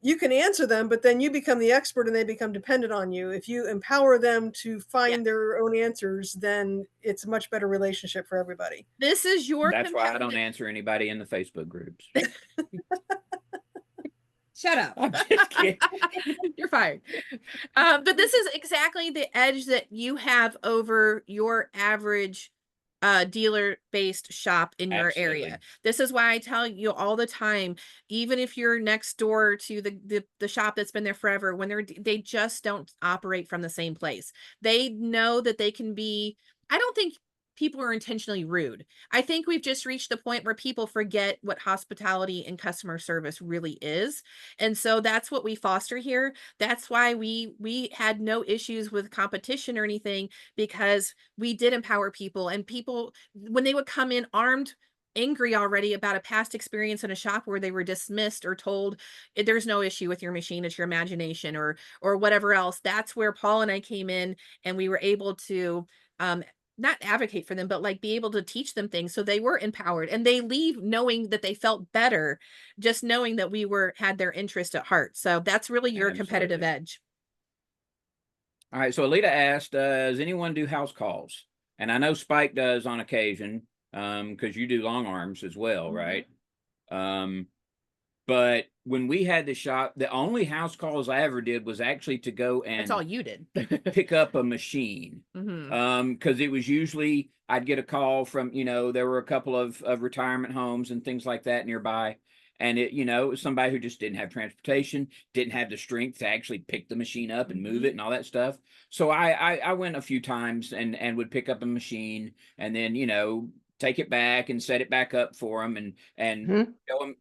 you can answer them, but then you become the expert and they become dependent on you. If you empower them to find their own answers, then it's a much better relationship for everybody. This is your That's why I don't answer anybody in the Facebook groups. Shut up. I'm just kidding. You're fired. But this is exactly the edge that you have over your average dealer-based shop in your Absolutely. area. This is why I tell you all the time, even if you're next door to the shop that's been there forever, when they just don't operate from the same place. They know that they can be, I don't think people are intentionally rude. I think we've just reached the point where people forget what hospitality and customer service really is. And so that's what we foster here. That's why we had no issues with competition or anything, because we did empower people, and people, when they would come in armed, angry already about a past experience in a shop where they were dismissed or told there's no issue with your machine, it's your imagination, or whatever else, that's where Paul and I came in, and we were able to not advocate for them, but like be able to teach them things so they were empowered and they leave knowing that they felt better, just knowing that we had their interest at heart. So that's really your competitive Absolutely. edge. All right. So Alita asked, does anyone do house calls? And I know Spike does on occasion, because you do long arms as well, right? But when we had the shop, the only house calls I ever did was actually to go That's and all you did. pick up a machine. Mhm. Because it was usually I'd get a call from, there were a couple of retirement homes and things like that nearby. And it was somebody who just didn't have transportation, didn't have the strength to actually pick the machine up and move it and all that stuff. So I went a few times and would pick up a machine and then, take it back and set it back up for them and Mhm. show them,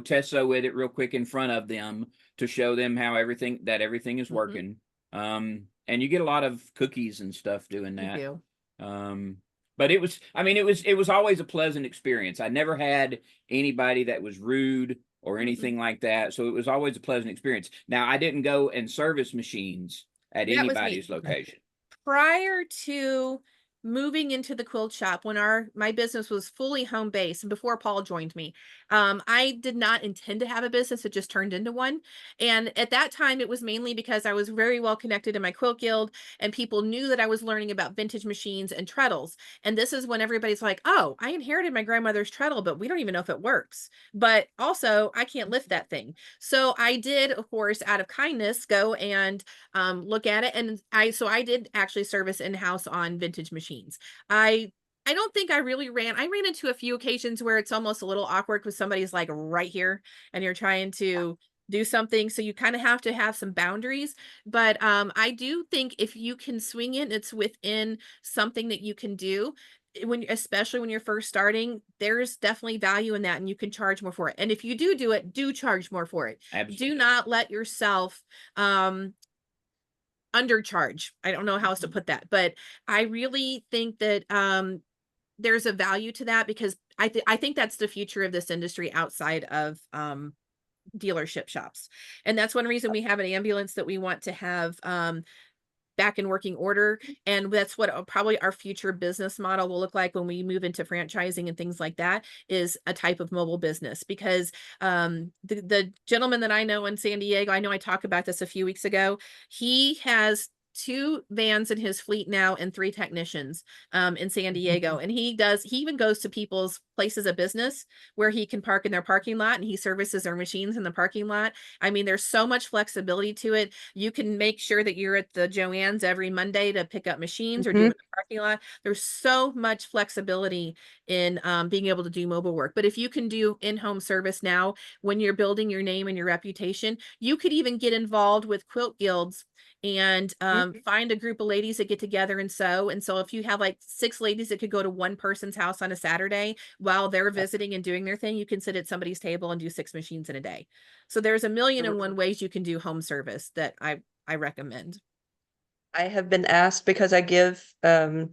Tesso with it real quick in front of them to show them how everything is Mhm. working. And you get a lot of cookies and stuff doing You that. do. But it was always a pleasant experience. I never had anybody that was rude or anything like that. So it was always a pleasant experience. Now I didn't go and service machines at That was me. anybody's location. Prior to moving into the quilt shop, when my business was fully home based and before Paul joined me, I did not intend to have a business. It just turned into one. And at that time, it was mainly because I was very well connected in my quilt guild and people knew that I was learning about vintage machines and treadles. And this is when everybody's like, oh, I inherited my grandmother's treadle, but we don't even know if it works. But also, I can't lift that thing. So I did, of course, out of kindness, go and look at it. And I did actually service in-house on vintage machines. I don't think I ran into a few occasions where it's almost a little awkward because somebody's like right here and you're trying to do something. So you kind of have to have some boundaries. But I do think if you can swing it, it's within something that you can do especially when you're first starting, there's definitely value in that and you can charge more for it. And if you do it, do charge more for it. Absolutely. Do not let yourself undercharge. I don't know how else to put that, but I really think that there's a value to that because I think that's the future of this industry outside of dealership shops. And that's one reason we have an ambulance that we want to have back in working order. And that's what probably our future business model will look like when we move into franchising and things like that, is a type of mobile business. Because the gentleman that I know in San Diego, I know I talked about this a few weeks ago, he has 2 vans in his fleet now and 3 technicians in San Diego. And he even goes to people's places of business where he can park in their parking lot and he services their machines in the parking lot. I mean, there's so much flexibility to it. You can make sure that you're at the Joann's every Monday to pick up machines or do it in the parking lot. There's so much flexibility in being able to do mobile work. But if you can do in-home service now, when you're building your name and your reputation, you could even get involved with quilt guilds and find a group of ladies that get together and sew. And so if you have like 6 ladies that could go to one person's house on a Saturday while they're visiting and doing their thing, you can sit at somebody's table and do 6 machines in a day. So there's a million and one ways you can do home service that I recommend. I have been asked because I give a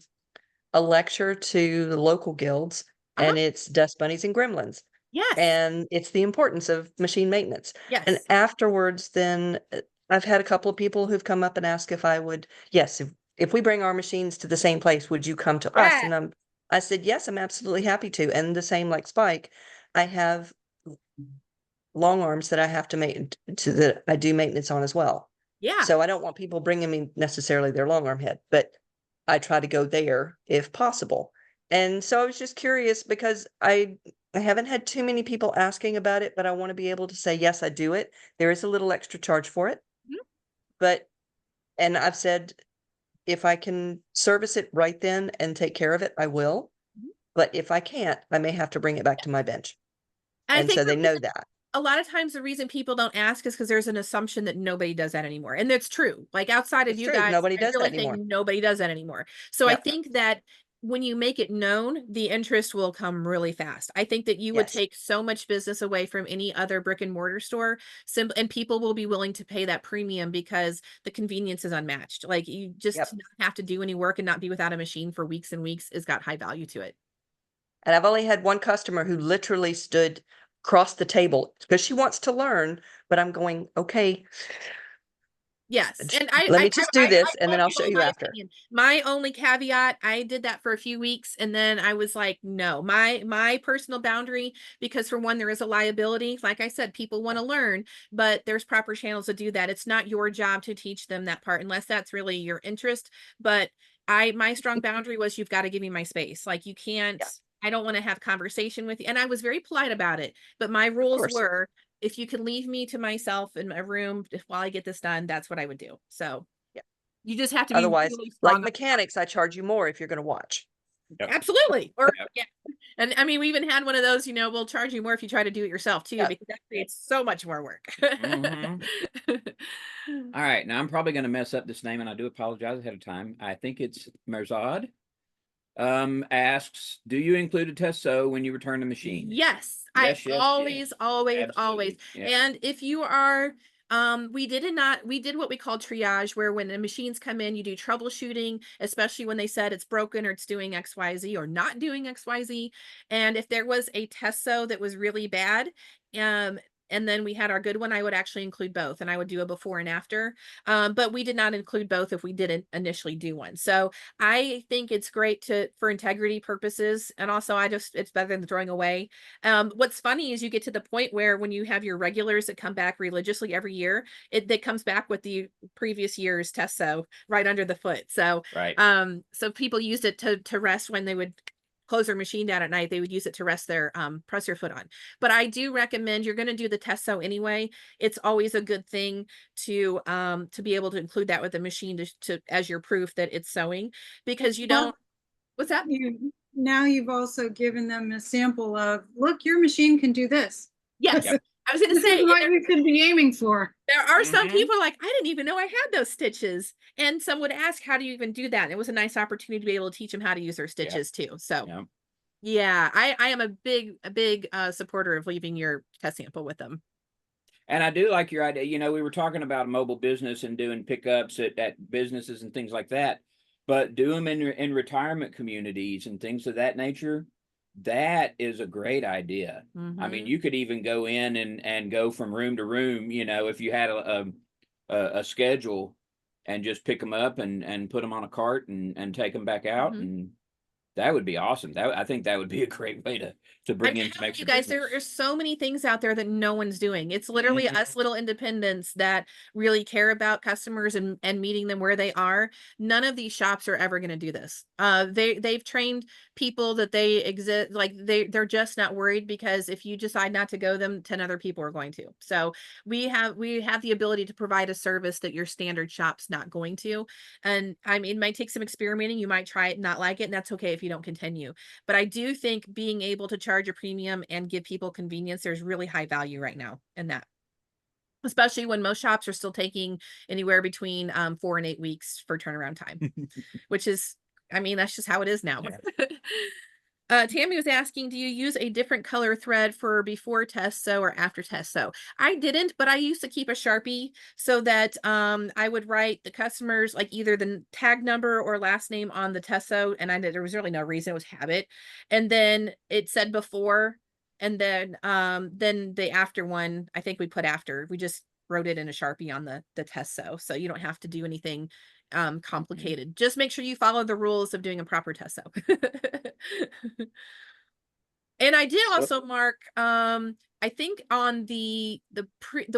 lecture to the local guilds and it's Dust Bunnies and Gremlins. Yes. And it's the importance of machine maintenance. Yes. And afterwards, then I've had a couple of people who've come up and asked if I would, yes, if we bring our machines to the same place, would you come to us? And I said, yes, I'm absolutely happy to. And the same like Spike, I have long arms that I have to that I do maintenance on as well. Yeah. So I don't want people bringing me necessarily their long arm head, but I try to go there if possible. And so I was just curious because I haven't had too many people asking about it, but I want to be able to say, yes, I do it. There is a little extra charge for it. And I've said, if I can service it right then and take care of it, I will. But if I can't, I may have to bring it back to my bench. And so they know that. A lot of times the reason people don't ask is because there's an assumption that nobody does that anymore. And that's true. Like outside of you guys, nobody does that anymore. Nobody does that anymore. So I think that when you make it known, the interest will come really fast. I think that you would take so much business away from any other brick and mortar store, and people will be willing to pay that premium because the convenience is unmatched. Like you just not have to do any work and not be without a machine for weeks and weeks has got high value to it. And I've only had one customer who literally stood across the table because she wants to learn, but I'm going, okay. Yes, Just and I let me I just I do I this, I and then told I'll you show all you my after. opinion. My only caveat, I did that for a few weeks and then I was like, no, my personal boundary, because for one, there is a liability. Like I said, people want to learn, but there's proper channels to do that. It's not your job to teach them that part unless that's really your interest. But my strong boundary was you've got to give me my space. Like you can't, Yeah. I don't want to have conversation with you. And I was very polite about it, but my Of rules course. were if you can leave me to myself in my room while I get this done, that's what I would do. So Yeah. you just have to be Otherwise, really like strong. mechanics, I charge you more if you're going to watch. Yep. Absolutely. Or Yep. yeah. And I mean, we even had one of those, we'll charge you more if you try to do it yourself too, Yeah. because that creates so much more work. Mhm. All right, now I'm probably going to mess up this name, and I do apologize ahead of time. I think it's Merzad. Asks, do you include a test sew when you return the machine? Yes, Yes, I yes, always, yes. always, always. Absolutely. Yeah. And if you are, we did what we call triage, where when the machines come in, you do troubleshooting, especially when they said it's broken or it's doing XYZ or not doing XYZ. And if there was a test sew that was really bad, and then we had our good one, I would actually include both and I would do a before and after. But we did not include both if we didn't initially do one. So I think it's great for integrity purposes. And also it's better than throwing away. What's funny is you get to the point where when you have your regulars that come back religiously every year, that comes back with the previous year's test sew right under the foot. So, Right. so people used it to rest when they would close their machine down at night. They would use it to rest their press your foot on. But I do recommend you're going to do the test sew anyway. It's always a good thing to be able to include that with the machine to as your proof that it's sewing, because you don't. What's that? Now you've also given them a sample of, look, your machine can do this. Yes. Yep. I was going to This say is what you could be aiming for. there are some Mhm. people like, I didn't even know I had those stitches. And some would ask, how do you even do that? And it was a nice opportunity to be able to teach them how to use their stitches too. So Yeah. yeah, I am a big supporter of leaving your test sample with them. And I do like your idea. We were talking about mobile business and doing pickups at businesses and things like that, but do them in retirement communities and things of that nature. That is a great idea. I mean, Mhm. you could even go in and go from room to room, if you had a schedule, and just pick them up and put them on a cart and take them back out. Mhm. And that would be awesome. I think that would be a great way to bring in some telling extra you guys, there business. are so many things out there that no one's doing. It's literally Mhm. us little independents that really care about customers and meeting them where they are. None of these shops are ever going to do this. They've trained people that they exist, like they're just not worried, because if you decide not to go, them 10 other people are going to. So we have the ability to provide a service that your standard shop's not going to. And I mean, it might take some experimenting. You might try it and not like it, and that's okay if you don't continue. But I do think being able to charge a premium and give people convenience, there's really high value right now in that. Especially when most shops are still taking anywhere between 4 and 8 weeks for turnaround time, which is, I mean, that's just how it is now. Yeah. Tammy was asking, do you use a different color thread for before test sew or after test sew? I didn't, but I used to keep a Sharpie so that I would write the customers like either the tag number or last name on the test sew, and there was really no reason, it was habit. And then it said before, and then the after one, I think we put after. We just wrote it in a Sharpie on the test sew, so you don't have to do anything complicated. Just make sure you follow the rules of doing a proper test sew. And I did also mark, I think on the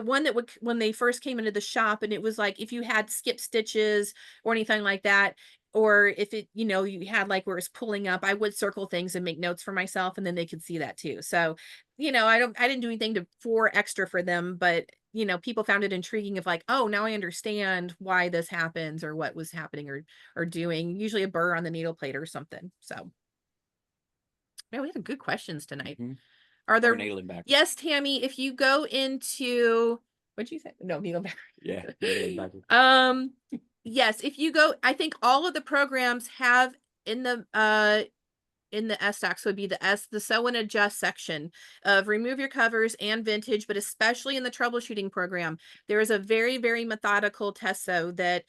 one that would, when they first came into the shop, and it was like, if you had skip stitches or anything like that, or if it, you had like where it's pulling up, I would circle things and make notes for myself, and then they could see that too. So, I didn't do anything for extra for them, but people found it intriguing of like, oh, now I understand why this happens or what was happening or doing, usually a burr on the needle plate or something. So. Man, we had good questions tonight. Mhm. Are Or there? needling back. Yes, Tammy, if you go into, what'd you say? No, needle back. Yeah. needling back. Yes, if you go, I think all of the programs have in the SDocs would be the sew and adjust section of remove your covers and vintage, but especially in the troubleshooting program, there is a very, very methodical test sew that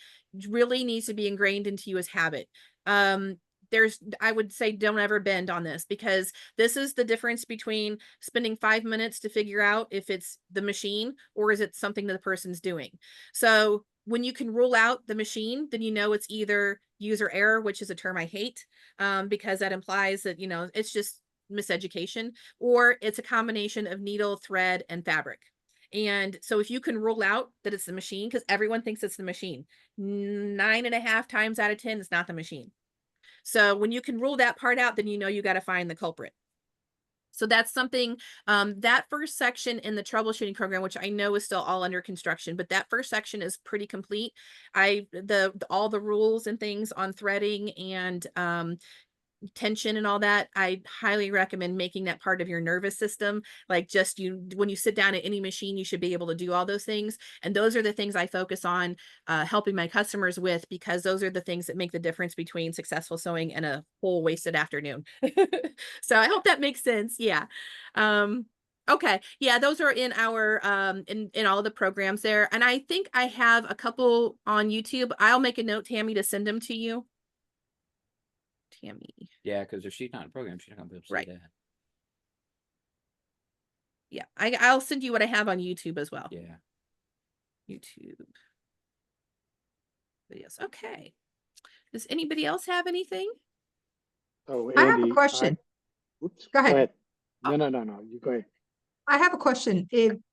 really needs to be ingrained into you as habit. I would say don't ever bend on this, because this is the difference between spending 5 minutes to figure out if it's the machine or is it something that the person's doing. So when you can rule out the machine, then you know it's either user error, which is a term I hate, because that implies that, you know, it's just miseducation, or it's a combination of needle, thread, and fabric. And so if you can rule out that it's the machine, because everyone thinks it's the machine, 9.5 times out of 10, it's not the machine. So when you can rule that part out, then you know you got to find the culprit. So that's something, that first section in the troubleshooting program, which I know is still all under construction, but that first section is pretty complete. All the rules and things on threading and tension and all that, I highly recommend making that part of your nervous system. Like, just when you sit down at any machine, you should be able to do all those things. And those are the things I focus on helping my customers with, because those are the things that make the difference between successful sewing and a whole wasted afternoon. So I hope that makes sense. Yeah. Okay. Yeah, those are in our in all the programs there. And I think I have a couple on YouTube. I'll make a note, Tammy, to send them to you. Tammy. Yeah, because if she's not in a program, she's not gonna be able to see Right. that. Yeah, I'll send you what I have on YouTube as well. Yeah. YouTube videos. Okay. Does anybody else have anything? Oh, I have Andy, a question. Oops, Go ahead. No, you go ahead. I have a question.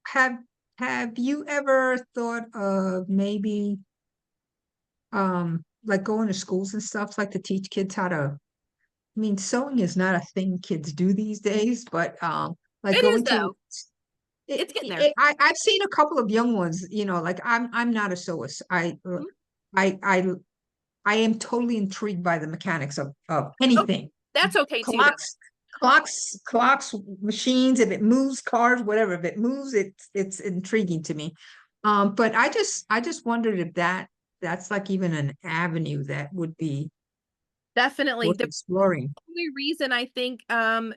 Have you ever thought of maybe like going to schools and stuff, like to teach kids how to, I mean, sewing is not a thing kids do these days, but like It going is, to though. It's getting there. I've seen a couple of young ones, you know, like I'm not a sewist. I am totally intrigued by the mechanics of anything. That's okay too, though. Clocks, machines, if it moves, cars, whatever, if it moves, it's intriguing to me. But I just wondered if that's like even an avenue that would be Definitely. worth The exploring. only reason I think, well,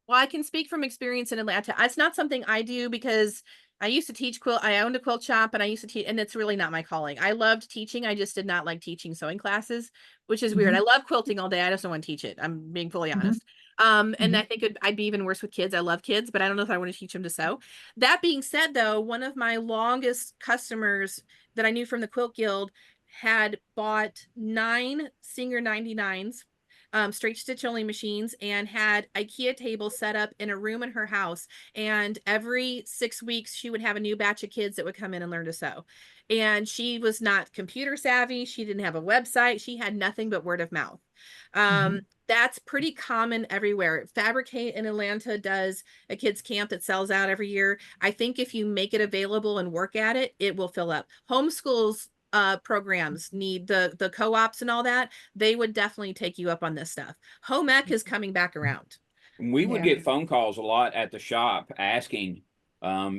I can speak from experience in Atlanta. It's not something I do because I used to teach quilt. I owned a quilt shop and I used to teach, and it's really not my calling. I loved teaching. I just did not like teaching sewing classes, which is weird. I love quilting all day. I just don't want to teach it. I'm being fully honest. And I think I'd be even worse with kids. I love kids, but I don't know if I want to teach them to sew. That being said, though, one of my longest customers that I knew from the Quilt Guild had bought 9 Singer 99s, straight stitch only machines, and had IKEA tables set up in a room in her house. And every 6 weeks, she would have a new batch of kids that would come in and learn to sew. And she was not computer savvy. She didn't have a website. She had nothing but word of mouth. That's pretty common everywhere. Fabricate in Atlanta does a kids camp that sells out every year. I think if you make it available and work at it, it will fill up. Homeschools programs need the co-ops and all that. They would definitely take you up on this stuff. Home ec is coming back around. We would Yeah. get phone calls a lot at the shop asking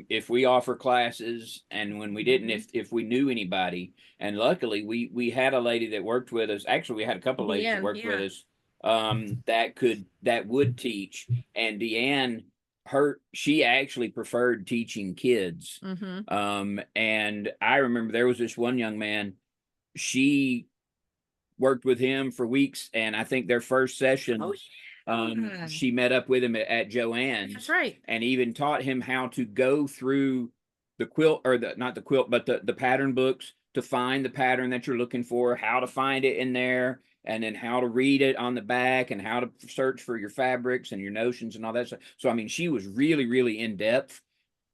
if we offer classes, and when we didn't, if we knew anybody. And luckily we had a lady that worked with us. Actually, we had a couple of ladies that Deanne, worked with yeah. us that would teach. And Deanne, she actually preferred teaching kids. And I remember there was this one young man, she worked with him for weeks, and I think their first session, Oh, yeah. she met up with him at Joann's. That's right. And even taught him how to go through the quilt, or not the quilt, but the pattern books, to find the pattern that you're looking for, how to find it in there, and then how to read it on the back, and how to search for your fabrics and your notions and all that stuff. So, I mean, she was really, really in depth.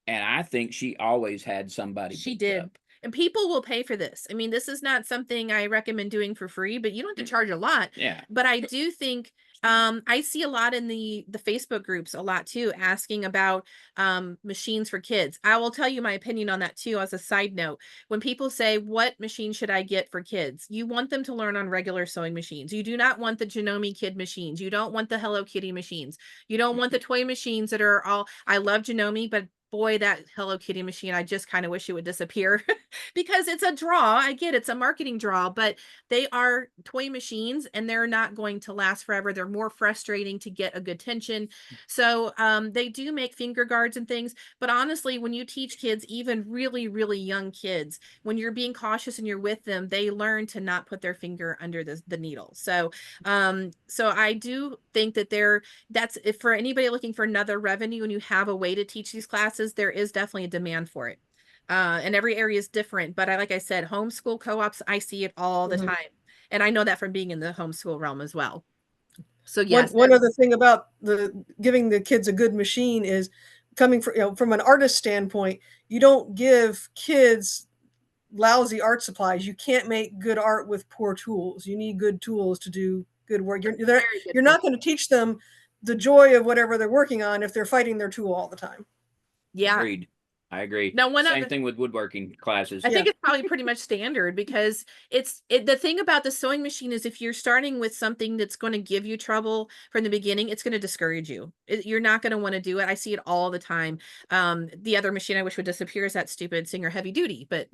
And I think she always had somebody. She booked did. up. And people will pay for this. I mean, this is not something I recommend doing for free, but you don't have to charge a lot. Yeah. But I do think I see a lot in the Facebook groups a lot too, asking about machines for kids. I will tell you my opinion on that too, as a side note. When people say, what machine should I get for kids? You want them to learn on regular sewing machines. You do not want the Janome Kid machines. You don't want the Hello Kitty machines. You don't want the toy machines that are all, I love Janome, but boy, that Hello Kitty machine, I just kind of wish it would disappear because it's a draw. I get it's a marketing draw, but they are toy machines and they're not going to last forever. They're more frustrating to get a good tension. So they do make finger guards and things. But honestly, when you teach kids, even really, really young kids, when you're being cautious and you're with them, they learn to not put their finger under the needle. So so I do think that that's if for anybody looking for another revenue and you have a way to teach these classes, there is definitely a demand for it. And every area is different, but like I said, homeschool co-ops, I see it all the Mhm. time. And I know that from being in the homeschool realm as well. So One yes, one other thing about the giving the kids a good machine is coming from, from an artist standpoint, you don't give kids lousy art supplies. You can't make good art with poor tools. You need good tools to do good work. very good You're not point. going to teach them the joy of whatever they're working on if they're fighting their tool all the time. Yeah. Agreed. I agree. Now, one Same other, thing with woodworking classes. I think it's probably pretty much standard because the thing about the sewing machine is if you're starting with something that's going to give you trouble from the beginning, it's going to discourage you. You're not going to want to do it. I see it all the time. The other machine I wish would disappear is that stupid Singer Heavy Duty, but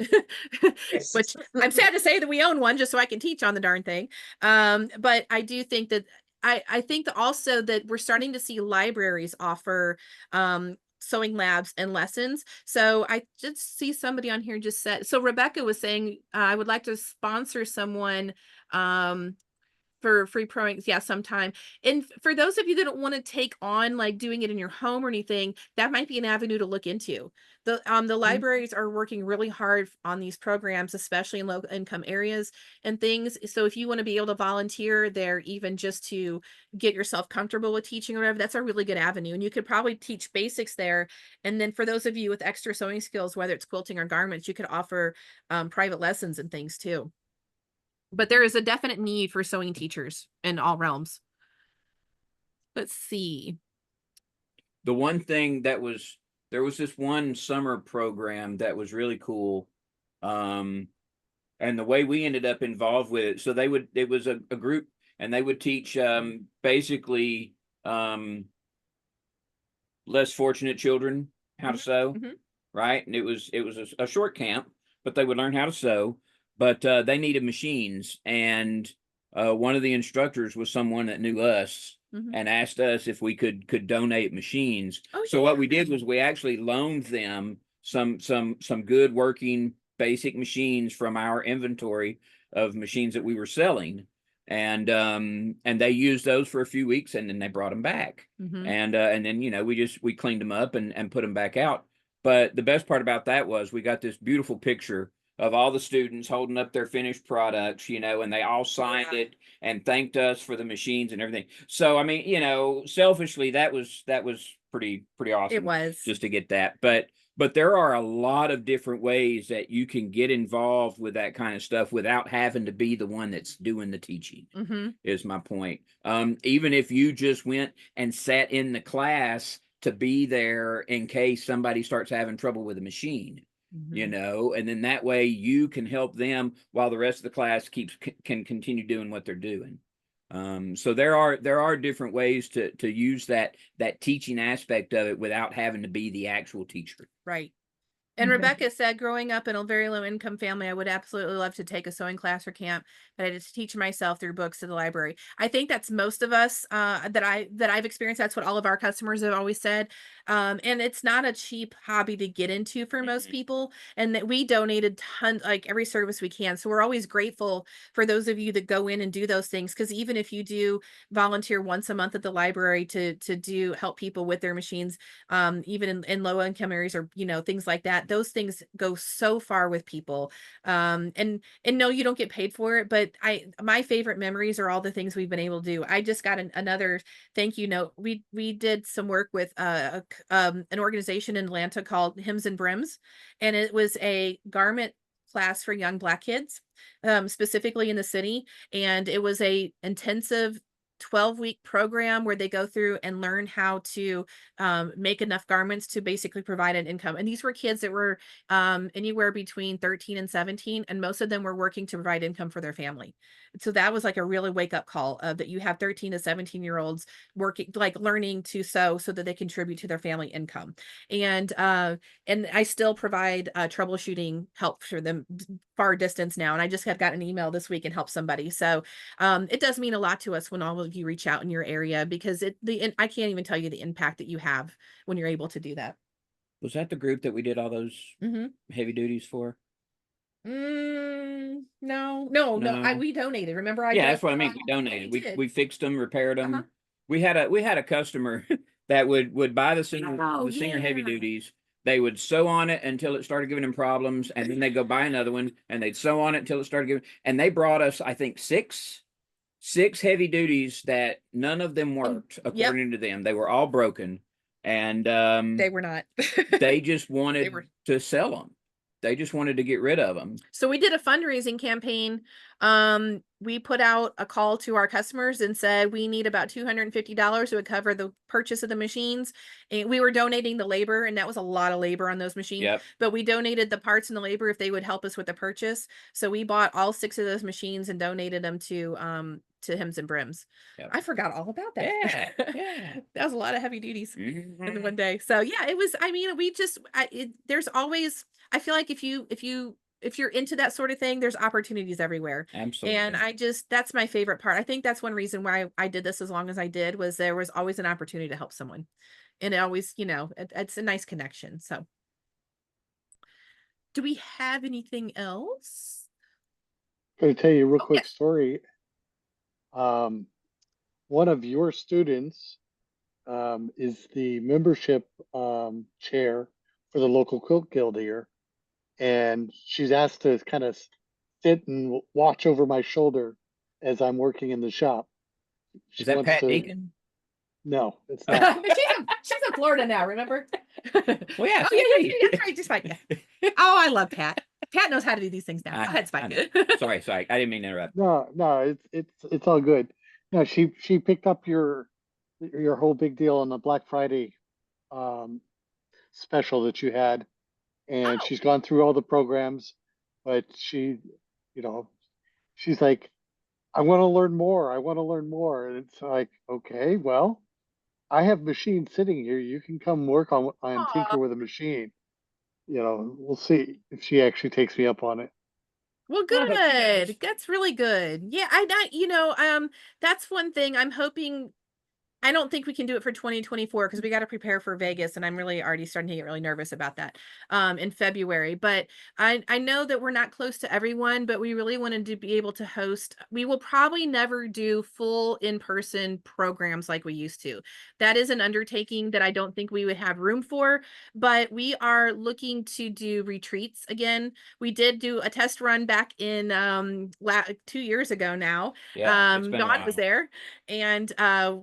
which I'm sad to say that we own one just so I can teach on the darn thing. But I do think that I think that also that we're starting to see libraries offer sewing labs and lessons. So I just see somebody on here just said, so Rebecca was saying, I would like to sponsor someone for free proing, yeah, sometime. And for those of you that don't want to take on like doing it in your home or anything, that might be an avenue to look into. The libraries are working really hard on these programs, especially in low income areas and things. So if you want to be able to volunteer there, even just to get yourself comfortable with teaching or whatever, that's a really good avenue. And you could probably teach basics there. And then for those of you with extra sewing skills, whether it's quilting or garments, you could offer private lessons and things too. But there is a definite need for sewing teachers in all realms. Let's see. The one thing that was, there was this one summer program that was really cool. And the way we ended up involved with it, so it was a group and they would teach basically less fortunate children how to sew, right? And it was a short camp, but they would learn how to sew. But they needed machines, and one of the instructors was someone that knew us and asked us if we could donate machines. Oh, so what we did was we actually loaned them some good working basic machines from our inventory of machines that we were selling, and they used those for a few weeks, and then they brought them back, and then we cleaned them up and put them back out. But the best part about that was we got this beautiful picture of all the students holding up their finished products, and they all signed it and thanked us for the machines and everything. So, I mean, selfishly, that was pretty awesome. It was just to get that. But there are a lot of different ways that you can get involved with that kind of stuff without having to be the one that's doing the teaching, is my point. Even if you just went and sat in the class to be there in case somebody starts having trouble with a machine. And then that way you can help them while the rest of the class can continue doing what they're doing. So there are different ways to use that teaching aspect of it without having to be the actual teacher. Right. And Rebecca said, growing up in a very low income family, I would absolutely love to take a sewing class or camp, but I just teach myself through books at the library. I think that's most of us that I've experienced. That's what all of our customers have always said. And it's not a cheap hobby to get into for most people. And that we donated tons, like every service we can. So we're always grateful for those of you that go in and do those things. Because even if you do volunteer once a month at the library to help people with their machines, even in low income areas or things like that, those things go so far with people. And no, you don't get paid for it, but my favorite memories are all the things we've been able to do. I just got another thank you note. We did some work with an organization in Atlanta called Hymns and Brims, and it was a garment class for young Black kids, specifically in the city. And it was a intensive 12-week program where they go through and learn how to make enough garments to basically provide an income. And these were kids that were anywhere between 13 and 17, and most of them were working to provide income for their family. So that was like a really wake-up call that you have 13 to 17-year-olds working, like learning to sew so that they contribute to their family income. And I still provide troubleshooting help for them far distance now. And I just have got an email this week and helped somebody. So it does mean a lot to us when all of you reach out in your area, because I can't even tell you the impact that you have when you're able to do that. Was that the group that we did all those heavy duties for? No. We donated. Remember, that's what I mean. We donated. We fixed them, repaired them. We had a customer that would buy the Singer heavy duties, they would sew on it until it started giving them problems, and then they'd go buy another one, and they'd sew on it until it started giving. And they brought us, I think, six heavy duties that none of them worked according to them. They were all broken, and They were not. they just wanted were- to sell them. They just wanted to get rid of them. So we did a fundraising campaign. We put out a call to our customers and said we need about $250 to cover the purchase of the machines. And we were donating the labor, and that was a lot of labor on those machines. Yep. But we donated the parts and the labor if they would help us with the purchase. So we bought all 6 of those machines and donated them to Hims and Brims. Yep. I forgot all about that. Yeah, yeah. That was a lot of heavy duties in Mhm. one day. So yeah, it was, I mean, we just, there's always, I feel like if you're into that sort of thing, there's opportunities everywhere. Absolutely. And that's my favorite part. I think that's one reason why I did this as long as I did, was there was always an opportunity to help someone. And it always, it's a nice connection. So do we have anything else? Going to tell you a real Oh, quick yes. story. One of your students is the membership chair for the local quilt guild here, and she's asked to kind of sit and watch over my shoulder as I'm working in the shop. She Is that wants Pat to- Deacon? No, it's not. she's in Florida now, remember? Well, yeah. Oh, yeah, that's right. Just fine. Oh, I love Pat. Pat knows how to do these things now. Go ahead, I Spike. know. Sorry. I didn't mean to interrupt. No, it's all good. No, she picked up your whole big deal on the Black Friday special that you had, and Oh. she's gone through all the programs, but she's like, I want to learn more. I want to learn more. And it's like, okay, well, I have machines sitting here. You can come work on Aw. tinker with a machine. We'll see if she actually takes me up on it. Well, Well, but she knows. good. That's really good. Yeah, that's one thing I'm hoping. I don't think we can do it for 2024 because we got to prepare for Vegas, and I'm really already starting to get really nervous about that in February. But I know that we're not close to everyone, but we really wanted to be able to host. We will probably never do full in-person programs like we used to. That is an undertaking that I don't think we would have room for, but we are looking to do retreats again. We did do a test run back in 2 years ago now. Yeah. It's been a Dawn was while. there, and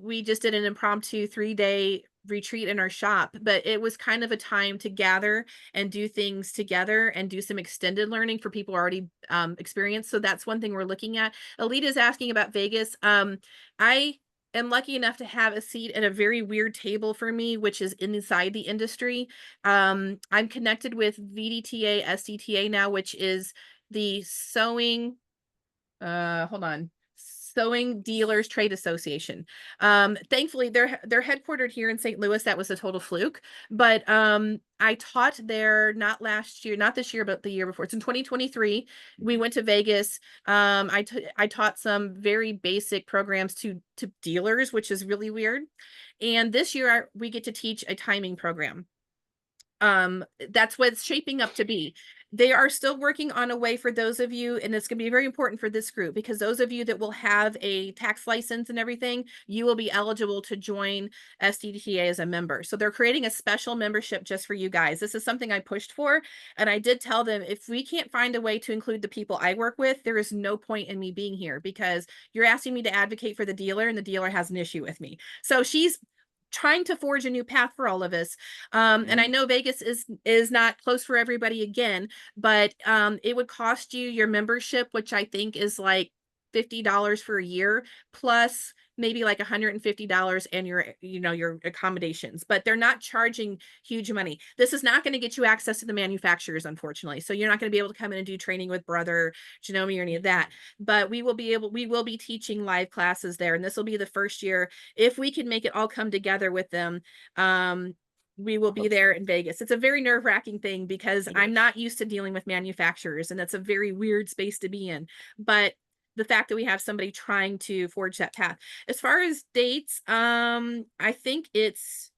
we just did an impromptu 3-day retreat in our shop, but it was kind of a time to gather and do things together and do some extended learning for people already experienced. So that's one thing we're looking at. Alita is asking about Vegas. I am lucky enough to have a seat at a very weird table for me, which is inside the industry. I'm connected with VDTA, SDTA now, which is the sewing Sewing Dealers Trade Association. Thankfully they're headquartered here in St. Louis. That was a total fluke, but I taught there not this year, but the year before. It's in 2023. We went to Vegas. I taught some very basic programs to dealers, which is really weird. And this year we get to teach a timing program. That's what it's shaping up to be. They are still working on a way for those of you, and it's going to be very important for this group, because those of you that will have a tax license and everything, you will be eligible to join SDTA as a member. So they're creating a special membership just for you guys. This is something I pushed for, and I did tell them, if we can't find a way to include the people I work with, there is no point in me being here, because you're asking me to advocate for the dealer, and the dealer has an issue with me. So she's trying to forge a new path for all of us. And I know Vegas is not close for everybody again, but it would cost you your membership, which I think is like $50 for a year, plus maybe like $150 and your accommodations, but they're not charging huge money. This is not going to get you access to the manufacturers, unfortunately. So you're not going to be able to come in and do training with Brother, Janome, or any of that, but we will be teaching live classes there. And this will be the first year. If we can make it all come together with them, we will be there in Vegas. It's a very nerve-wracking thing, because I'm not used to dealing with manufacturers, and that's a very weird space to be in. But the fact that we have somebody trying to forge that path. As far as dates, I think it's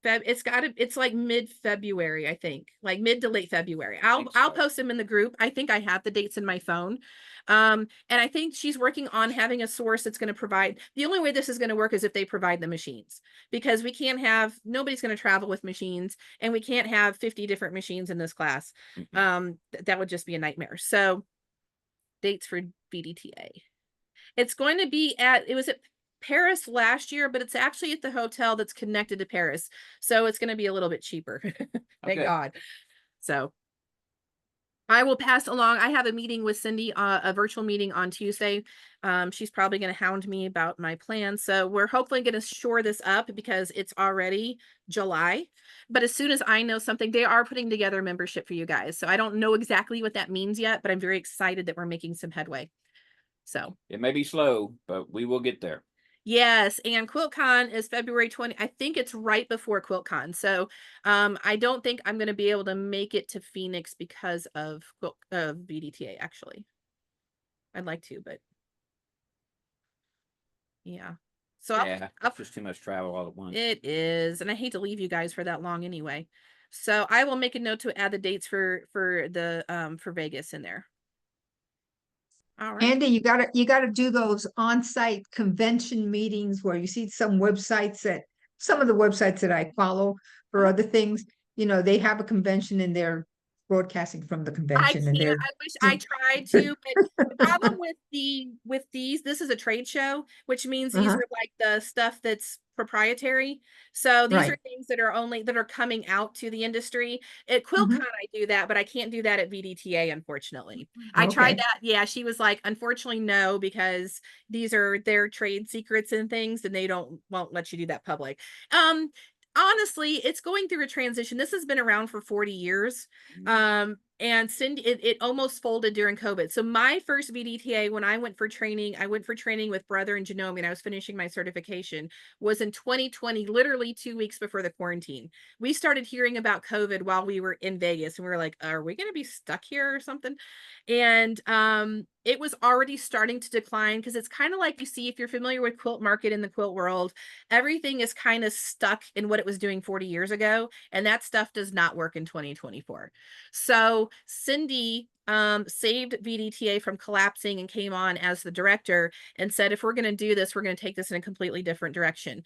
it's like mid-February, I think, like mid to late February. I'll think so. post them in the group. I think I have the dates in my phone. And I think she's working on having a source that's going to provide, the only way this is going to work is if they provide the machines, because we can't have, nobody's going to travel with machines, and we can't have 50 different machines in this class. That would just be a nightmare. So dates for VDTA. It's going to be it was at Paris last year, but it's actually at the hotel that's connected to Paris. So it's going to be a little bit cheaper. Thank Okay. God. So I will pass along. I have a meeting with Cindy, a virtual meeting on Tuesday. She's probably going to hound me about my plan. So we're hopefully going to shore this up because it's already July. But as soon as I know something, they are putting together membership for you guys. So I don't know exactly what that means yet, but I'm very excited that we're making some headway. So It may be slow, but we will get there. yes, and QuiltCon is February 20. I think it's right before QuiltCon. So I don't think I'm going to be able to make it to Phoenix because of VDTA, actually. I'd like to, but yeah. So Yeah, I'll it's just too much travel all at once. it is, and I hate to leave you guys for that long anyway. So I will make a note to add the dates for Vegas in there. All right. Andy, you gotta do those on-site convention meetings where you see some websites some of the websites that I follow for other things, they have a convention and they're broadcasting from the I convention and can't. they're I wish I tried to, but the problem with these, this is a trade show, which means these are like the stuff that's proprietary. So these are Right. things that are coming out to the industry. At QuiltCon, I do that, but I can't do that at VDTA, unfortunately. I tried Okay. that. Yeah, she was like, unfortunately, no, because these are their trade secrets and things, and they won't let you do that public. Honestly, it's going through a transition. This has been around for 40 years. And Cindy, it almost folded during COVID. So my first VDTA, when I went for training with Brother and Genome, and I was finishing my certification, was in 2020, literally 2 weeks before the quarantine. We started hearing about COVID while we were in Vegas, and we were like, are we going to be stuck here or something? And it was already starting to decline, because it's kind of like, you see, if you're familiar with quilt market in the quilt world, everything is kind of stuck in what it was doing 40 years ago, and that stuff does not work in 2024. So Cindy saved VDTA from collapsing and came on as the director and said, if we're going to do this, we're going to take this in a completely different direction.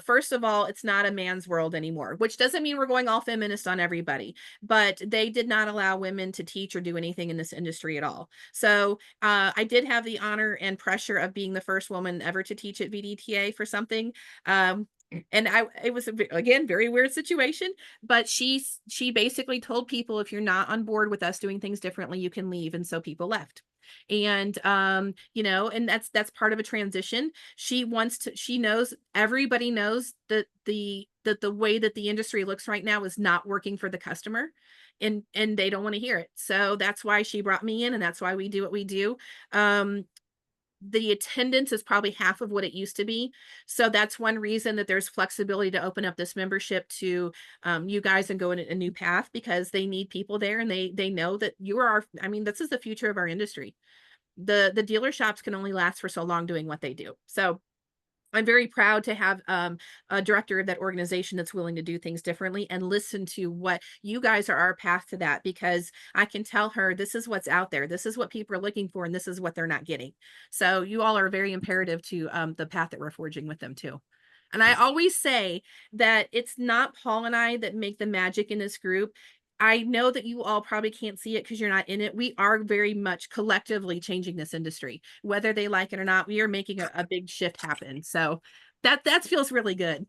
First of all, it's not a man's world anymore, which doesn't mean we're going all feminist on everybody, but they did not allow women to teach or do anything in this industry at all. So I did have the honor and pressure of being the first woman ever to teach at VDTA for something. And it was again, very weird situation, but she basically told people, if you're not on board with us doing things differently, you can leave. And so people left. And and that's part of a transition. She knows, everybody knows that the way that the industry looks right now is not working for the customer, and they don't want to hear it. So that's why she brought me in, and that's why we do what we do. The attendance is probably half of what it used to be. So that's one reason that there's flexibility to open up this membership to you guys and go in a new path, because they need people there, and they know that this is the future of our industry. The dealer shops can only last for so long doing what they do. So I'm very proud to have a director of that organization that's willing to do things differently and listen to what you guys are, our path to that, because I can tell her, this is what's out there. This is what people are looking for, and this is what they're not getting. So you all are very imperative to the path that we're forging with them too. And I always say that it's not Paul and I that make the magic in this group. I know that you all probably can't see it because you're not in it. We are very much collectively changing this industry, whether they like it or not. We are making a big shift happen. So that feels really good.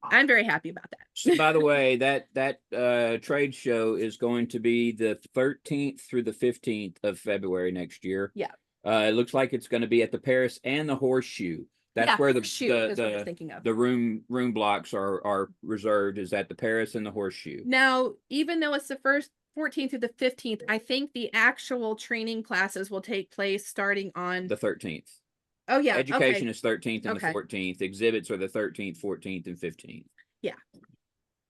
I'm very happy about that. So, by the way, that trade show is going to be the 13th through the 15th of February next year. Yeah. It looks like it's going to be at the Paris and the Horseshoe. That's where is what I was thinking of. the room blocks are reserved, is at the Paris and the Horseshoe. Now, even though it's the 14th through the 15th, I think the actual training classes will take place starting on the 13th. Oh yeah. Education okay. is 13th and Okay. the 14th. Exhibits are the 13th, 14th, and 15th. Yeah.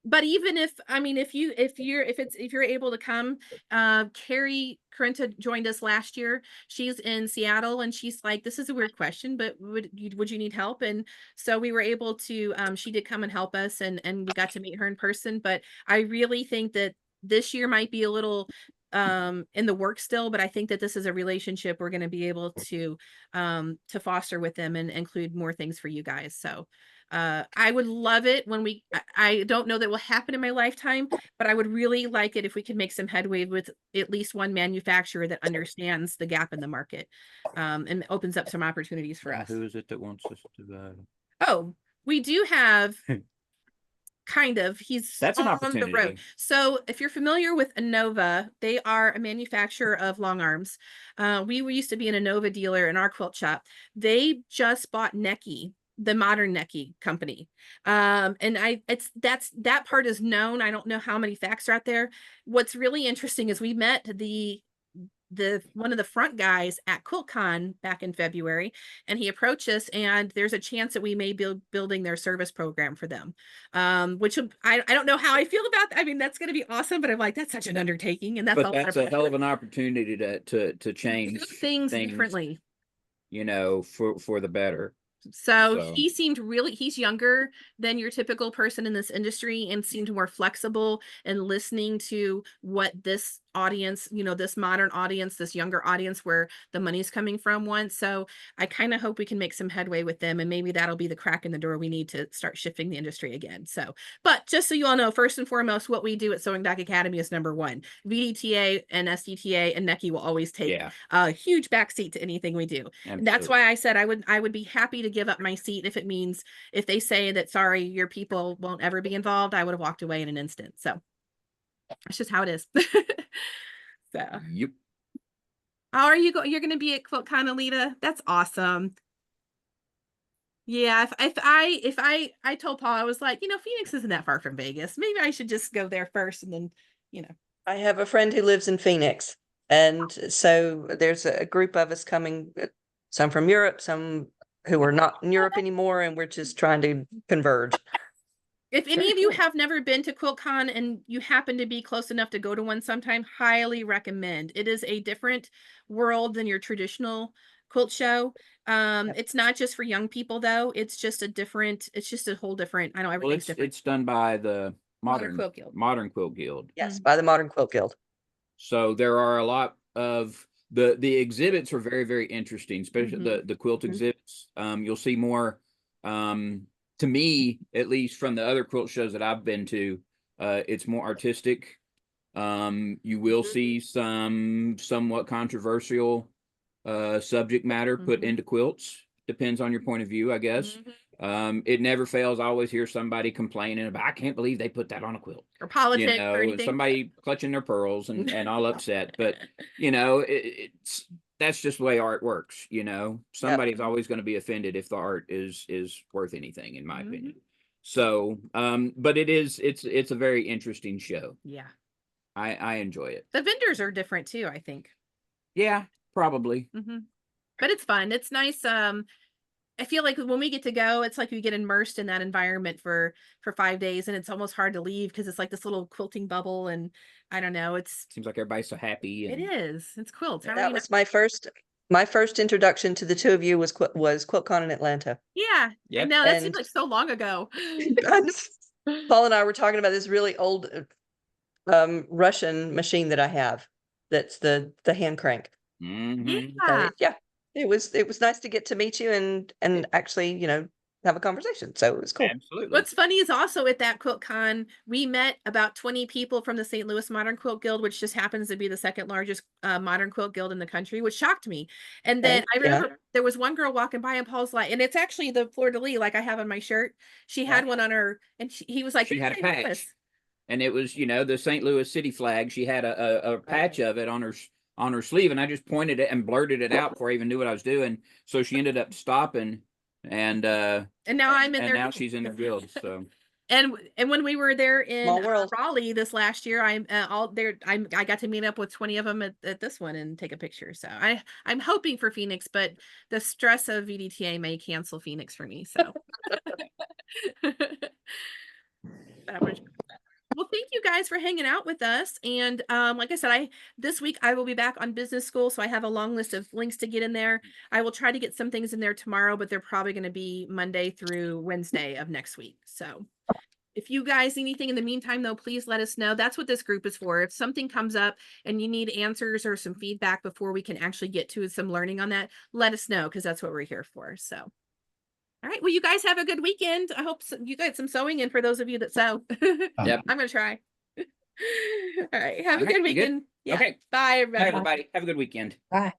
but even if, I mean, if you're able to come, Carrie Carenta joined us last year. She's in Seattle and she's like, this is a weird question, but would you need help? And so we were able to, she did come and help us and we got to meet her in person. But I really think that this year might be a little in the work still, but I think that this is a relationship we're going to be able to foster with them and include more things for you guys. So I would love it when I don't know that will happen in my lifetime, but I would really like it if we could make some headway with at least one manufacturer that understands the gap in the market, and opens up some opportunities for us. Who is it that wants us to? Oh, we do have kind of, he's That's an on the road. opportunity. So if you're familiar with Innova, they are a manufacturer of long arms. We used to be an Innova dealer in our quilt shop. They just bought Necky, the modern Necky company. And that part is known. I don't know how many facts are out there. What's really interesting is we met one of the front guys at QuiltCon back in February, and he approached us, and there's a chance that we may be building their service program for them. Which I don't know how I feel about that. I mean, that's going to be awesome, but I'm like, that's such an undertaking, and that's But a hell of an opportunity to change do things differently, for the better. So he seemed he's younger than your typical person in this industry and seemed more flexible and listening to what this audience, this modern audience, this younger audience where the money's coming from wants. So I kind of hope we can make some headway with them, and maybe that'll be the crack in the door we need to start shifting the industry again. So, but just so you all know, first and foremost, what we do at Sewing Doc Academy is number one. VDTA and SDTA and Necky will always take a huge backseat to anything we do. And that's why I said I would be happy to give up my seat if it means, if they say that, sorry, your people won't ever be involved, I would have walked away in an instant. So that's just how it is. So yep. How are you you're going to be at QuiltCon, Alita? That's awesome. Yeah, if I told Paul, I was like, Phoenix isn't that far from Vegas. Maybe I should just go there first and then, I have a friend who lives in Phoenix, and so there's a group of us coming, some from Europe, some who are not in Europe anymore, and we're just trying to converge. If any of you have never been to QuiltCon and you happen to be close enough to go to one sometime, highly recommend. It is a different world than your traditional quilt show. It's not just for young people though. It's just a whole different, I know everything's different. It's done by the Modern Quilt Guild. Modern Quilt Guild. Yes, by the Modern Quilt Guild. So there are a lot of the exhibits are very, very interesting, especially the quilt exhibits. You'll see more, to me, at least from the other quilt shows that I've been to, it's more artistic. You will see some somewhat controversial subject matter put into quilts. Depends on your point of view, I guess. It never fails. I always hear somebody complaining about, I can't believe they put that on a quilt. Or politics or anything. Somebody clutching their pearls and all upset. But, that's just the way art works. Somebody's always going to be offended if the art is worth anything, in my opinion. So, but it's a very interesting show. Yeah. I enjoy it. The vendors are different too, I think. Yeah, probably. But it's fun. It's nice. I feel like when we get to go, it's like we get immersed in that environment for 5 days, and it's almost hard to leave because it's like this little quilting bubble, and I don't know. Seems like everybody's so happy. It is. It's quilts. That was my first introduction to the two of you was QuiltCon in Atlanta. Yeah. Yep. No, that seems like so long ago. Paul and I were talking about this really old Russian machine that I have. That's the hand crank. Yeah. It was nice to get to meet you and actually, have a conversation. So it was cool. Absolutely. What's funny is also at that QuiltCon, we met about 20 people from the St. Louis Modern Quilt Guild, which just happens to be the second largest modern quilt guild in the country, which shocked me. And then I remember there was one girl walking by, and Paul's like, and it's actually the fleur-de-lis like I have on my shirt. She had one on her, and he was like, she had a patch. And it was, the St. Louis city flag. She had a patch of it on her sleeve, and I just pointed it and blurted it out before I even knew what I was doing. So she ended up stopping, and now I'm in there. And now she's in the guild. So and when we were there in World. Raleigh this last year, I got to meet up with 20 of them at this one and take a picture. So I'm hoping for Phoenix, but the stress of VDTA may cancel Phoenix for me. So guys for hanging out with us. And like I said, this week I will be back on business school, so I have a long list of links to get in there. I will try to get some things in there tomorrow, but they're probably going to be Monday through Wednesday of next week. So if you guys need anything in the meantime, though, please let us know. That's what this group is for. If something comes up and you need answers or some feedback before we can actually get to some learning on that, let us know, because that's what we're here for. So, all right. Well, you guys have a good weekend. I hope you got some sewing in for those of you that sew. Yep. I'm going to try. All right. Have a All right, good you good? weekend. Yeah. Okay. Bye, Bye, everybody. everybody. Have a good weekend. Bye.